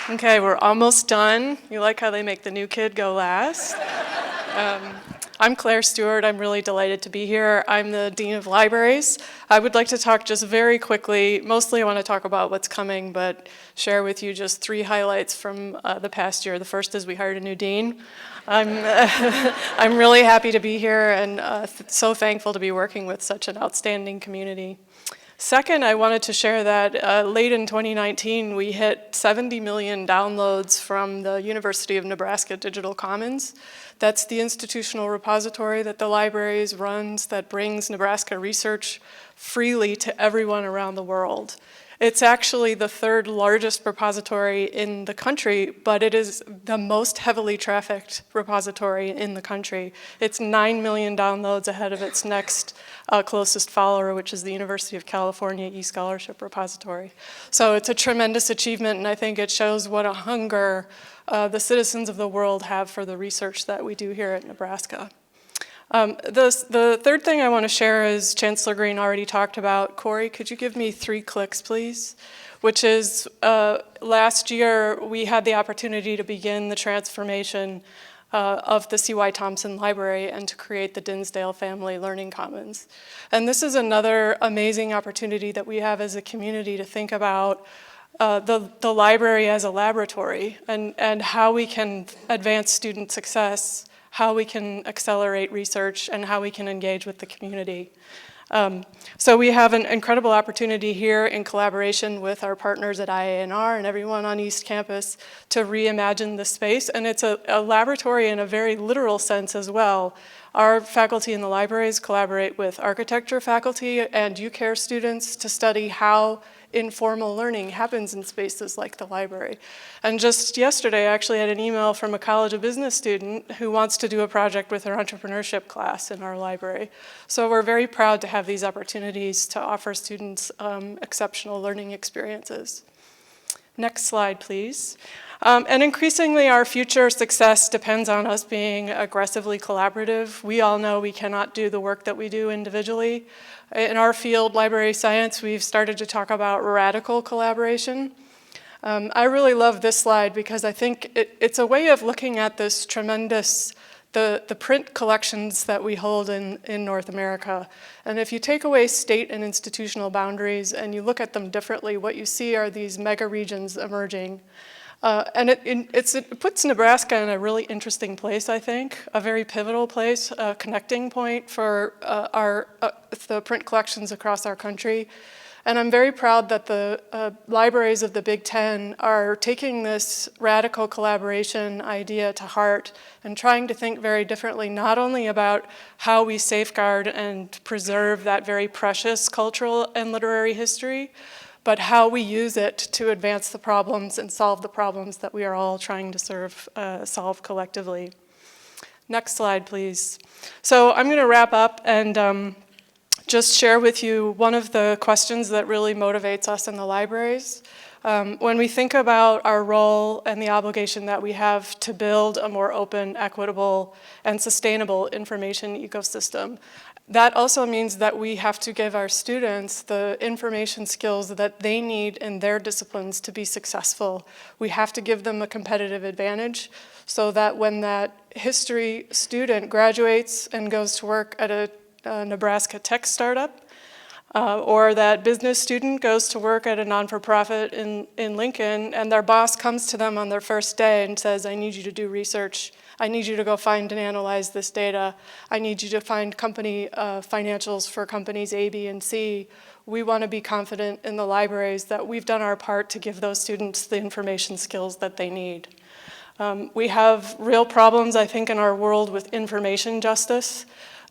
Okay, we're almost done. You like how they make the new kid go last? I'm Claire Stewart. I'm really delighted to be here. I'm the Dean of Libraries. I would like to talk just very quickly. Mostly I want to talk about what's coming, but share with you just 3 highlights from the past year. The first is we hired a new dean. I'm really happy to be here and so thankful to be working with such an outstanding community. Second, I wanted to share that late in 2019, we hit 70 million downloads from the University of Nebraska Digital Commons. That's the institutional repository that the libraries runs that brings Nebraska research freely to everyone around the world. It's actually the 3rd largest repository in the country, but it is the most heavily trafficked repository in the country. It's 9 million downloads ahead of its next closest follower, which is the University of California eScholarship repository. So it's a tremendous achievement, and I think it shows what a hunger the citizens of the world have for the research that we do here at Nebraska. The third thing I want to share is Chancellor Green already talked about. Corey, could you give me 3 clicks, please? Which is last year we had the opportunity to begin the transformation of the C.Y. Thompson Library and to create the Dinsdale Family Learning Commons. And this is another amazing opportunity that we have as a community to think about the library as a laboratory and how we can advance student success, how we can accelerate research, and how we can engage with the community. So we have an incredible opportunity here in collaboration with our partners at IANR and everyone on East Campus to reimagine the space, and it's a laboratory in a very literal sense as well. Our faculty in the libraries collaborate with architecture faculty and UCare students to study how informal learning happens in spaces like the library. And just yesterday, I actually had an email from a College of Business student who wants to do a project with her entrepreneurship class in our library. So we're very proud to have these opportunities to offer students exceptional learning experiences. Next slide, please. And increasingly, our future success depends on us being aggressively collaborative. We all know we cannot do the work that we do individually. In our field, library science, we've started to talk about radical collaboration. I really love this slide because I think it's a way of looking at this tremendous, the print collections that we hold in North America. And if you take away state and institutional boundaries and you look at them differently, what you see are these mega regions emerging. And it puts Nebraska in a really interesting place, I think, a very pivotal place, a connecting point for the print collections across our country. And I'm very proud that the libraries of the Big Ten are taking this radical collaboration idea to heart and trying to think very differently, not only about how we safeguard and preserve that very precious cultural and literary history, but how we use it to advance the problems and solve the problems that we are all trying to solve collectively. Next slide, please. So I'm going to wrap up and just share with you one of the questions that really motivates us in the libraries. When we think about our role and the obligation that we have to build a more open, equitable, and sustainable information ecosystem, that also means that we have to give our students the information skills that they need in their disciplines to be successful. We have to give them a competitive advantage so that when that history student graduates and goes to work at a Nebraska tech startup, or that business student goes to work at a non-for-profit in Lincoln, and their boss comes to them on their first day and says, I need you to do research. I need you to go find and analyze this data. I need you to find company financials for companies A, B, and C. We want to be confident in the libraries that we've done our part to give those students the information skills that they need. We have real problems, I think, in our world with information justice.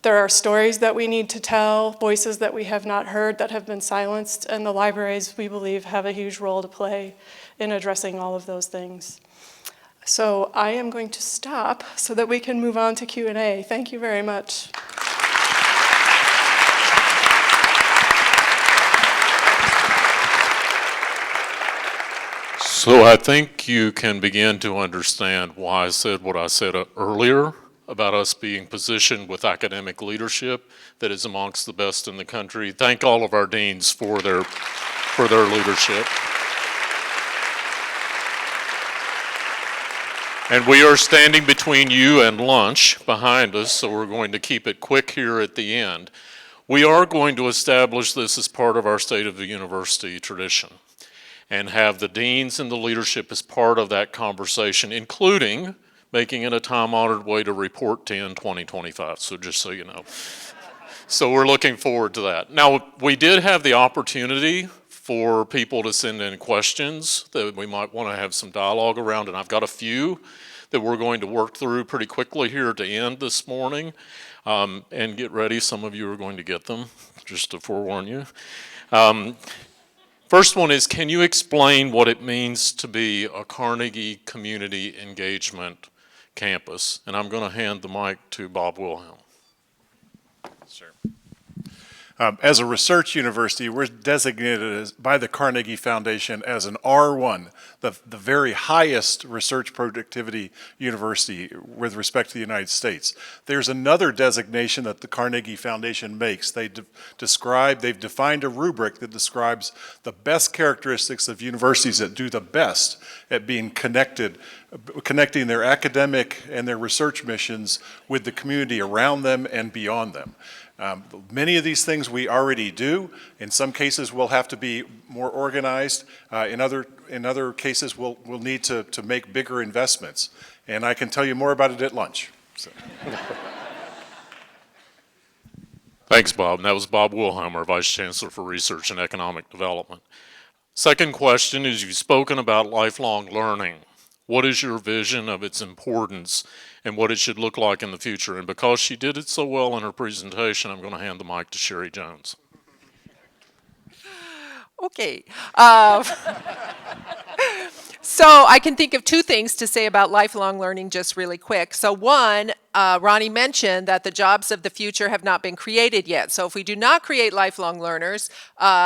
There are stories that we need to tell, voices that we have not heard that have been silenced, and the libraries, we believe, have a huge role to play in addressing all of those things. So I am going to stop so that we can move on to Q&A. Thank you very much. So I think you can begin to understand why I said what I said earlier about us being positioned with academic leadership that is amongst the best in the country. Thank all of our deans for their leadership. And we are standing between you and lunch behind us, so we're going to keep it quick here at the end. We are going to establish this as part of our State of the University tradition and have the deans and the leadership as part of that conversation, including making it a time-honored way to report to in 2025, so just so you know. So we're looking forward to that. Now, we did have the opportunity for people to send in questions that we might want to have some dialogue around, and I've got a few that we're going to work through pretty quickly here to end this morning. And get ready, some of you are going to get them, just to forewarn you. First one is, can you explain what it means to be a Carnegie Community Engagement campus? And I'm going to hand the mic to Bob Wilhelm. Sure. As a research university, we're designated by the Carnegie Foundation as an R1, the very highest research productivity university with respect to the United States. There's another designation that the Carnegie Foundation makes. They've defined a rubric that describes the best characteristics of universities that do the best at being connecting their academic and their research missions with the community around them and beyond them. Many of these things we already do. In some cases, we'll have to be more organized. In other cases, we'll need to make bigger investments. And I can tell you more about it at lunch. So. Thanks, Bob. And that was Bob Wilhelm, our Vice Chancellor for Research and Economic Development. Second question is, you've spoken about lifelong learning. What is your vision of its importance and what it should look like in the future? And because she did it so well in her presentation, I'm going to hand the mic to Sherry Jones. Okay. So I can think of two things to say about lifelong learning just really quick. So one, Ronnie mentioned that the jobs of the future have not been created yet. So if we do not create lifelong learners,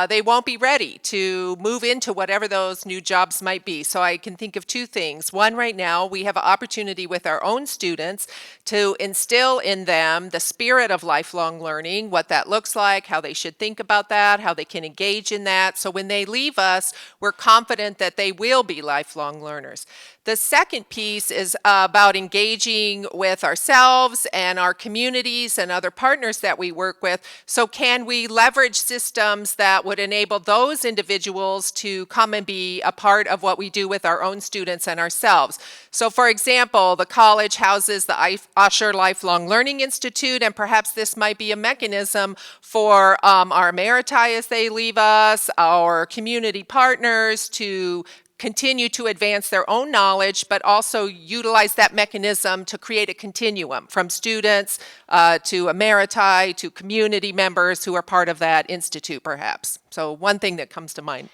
they won't be ready to move into whatever those new jobs might be. So I can think of two things. One, right now, we have an opportunity with our own students to instill in them the spirit of lifelong learning, what that looks like, how they should think about that, how they can engage in that. So when they leave us, we're confident that they will be lifelong learners. The second piece is about engaging with ourselves and our communities and other partners that we work with. So can we leverage systems that would enable those individuals to come and be a part of what we do with our own students and ourselves? So for example, the college houses the Usher Lifelong Learning Institute, and perhaps this might be a mechanism for our emeriti as they leave us, our community partners to continue to advance their own knowledge, but also utilize that mechanism to create a continuum from students to emeriti to community members who are part of that institute, perhaps. So one thing that comes to mind.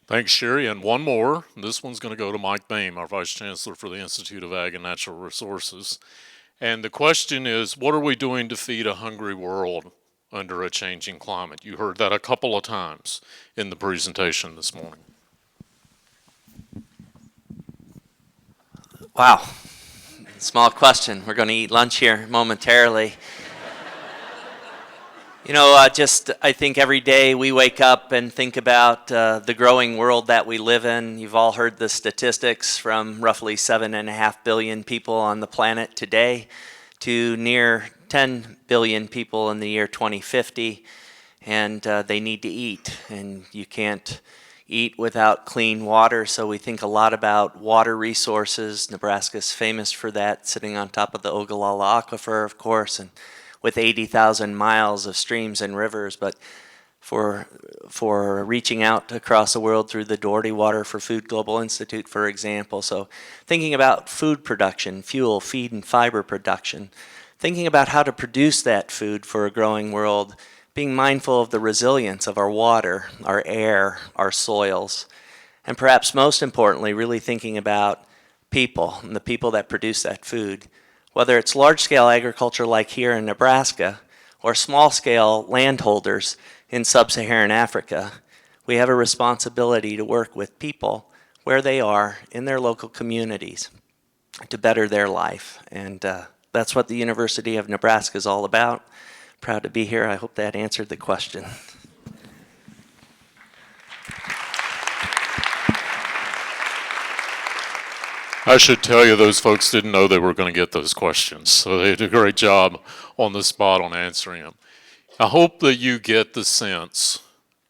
Thanks, Sherry. And one more. This one's going to go to Mike Boehm, our Vice Chancellor for the Institute of Ag and Natural Resources. And the question is, what are we doing to feed a hungry world under a changing climate? You heard that a couple of times in the presentation this morning. Wow, small question. We're going to eat lunch here momentarily. You know, I think every day we wake up and think about the growing world that we live in. You've all heard the statistics from roughly 7.5 billion people on the planet today to near 10 billion people in the year 2050, and they need to eat, and you can't eat without clean water, so we think a lot about water resources. Nebraska's famous for that, sitting on top of the Ogallala Aquifer, of course, and with 80,000 miles of streams and rivers, but for reaching out across the world through the Doherty Water for Food Global Institute, for example. So thinking about food production, fuel, feed, and fiber production, thinking about how to produce that food for a growing world, being mindful of the resilience of our water, our air, our soils, and perhaps most importantly, really thinking about people and the people that produce that food. Whether it's large-scale agriculture like here in Nebraska or small-scale landholders in sub-Saharan Africa, we have a responsibility to work with people where they are in their local communities to better their life. And that's what the University of Nebraska is all about. Proud to be here. I hope that answered the question. I should tell you, those folks didn't know they were going to get those questions, so they did a great job on the spot on answering them. I hope that you get the sense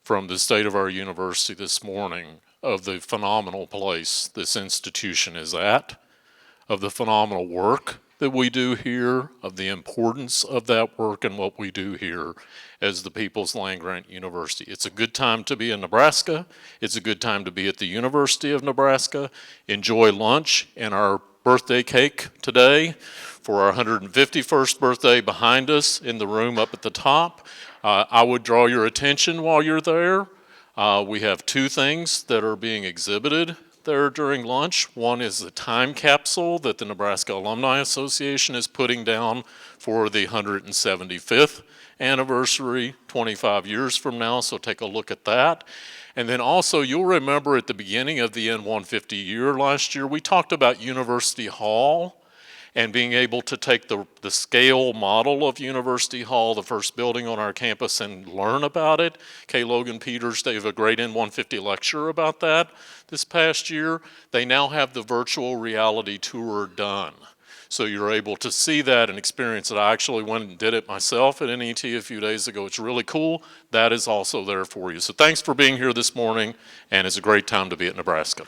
from the state of our university this morning of the phenomenal place this institution is at, of the phenomenal work that we do here, of the importance of that work and what we do here as the People's Land-Grant University. It's a good time to be in Nebraska. It's a good time to be at the University of Nebraska. Enjoy lunch and our birthday cake today for our 151st birthday behind us in the room up at the top. I would draw your attention while you're there. We have two things that are being exhibited there during lunch. One is the time capsule that the Nebraska Alumni Association is putting down for the 175th anniversary 25 years from now, so take a look at that. And then also, you'll remember at the beginning of the N150 year last year, we talked about University Hall and being able to take the scale model of University Hall, the first building on our campus, and learn about it. Kay Logan Peters gave a great N150 lecture about that this past year. They now have the virtual reality tour done. So you're able to see that and experience it. I actually went and did it myself at NET a few days ago. It's really cool. That is also there for you. So thanks for being here this morning, and it's a great time to be at Nebraska.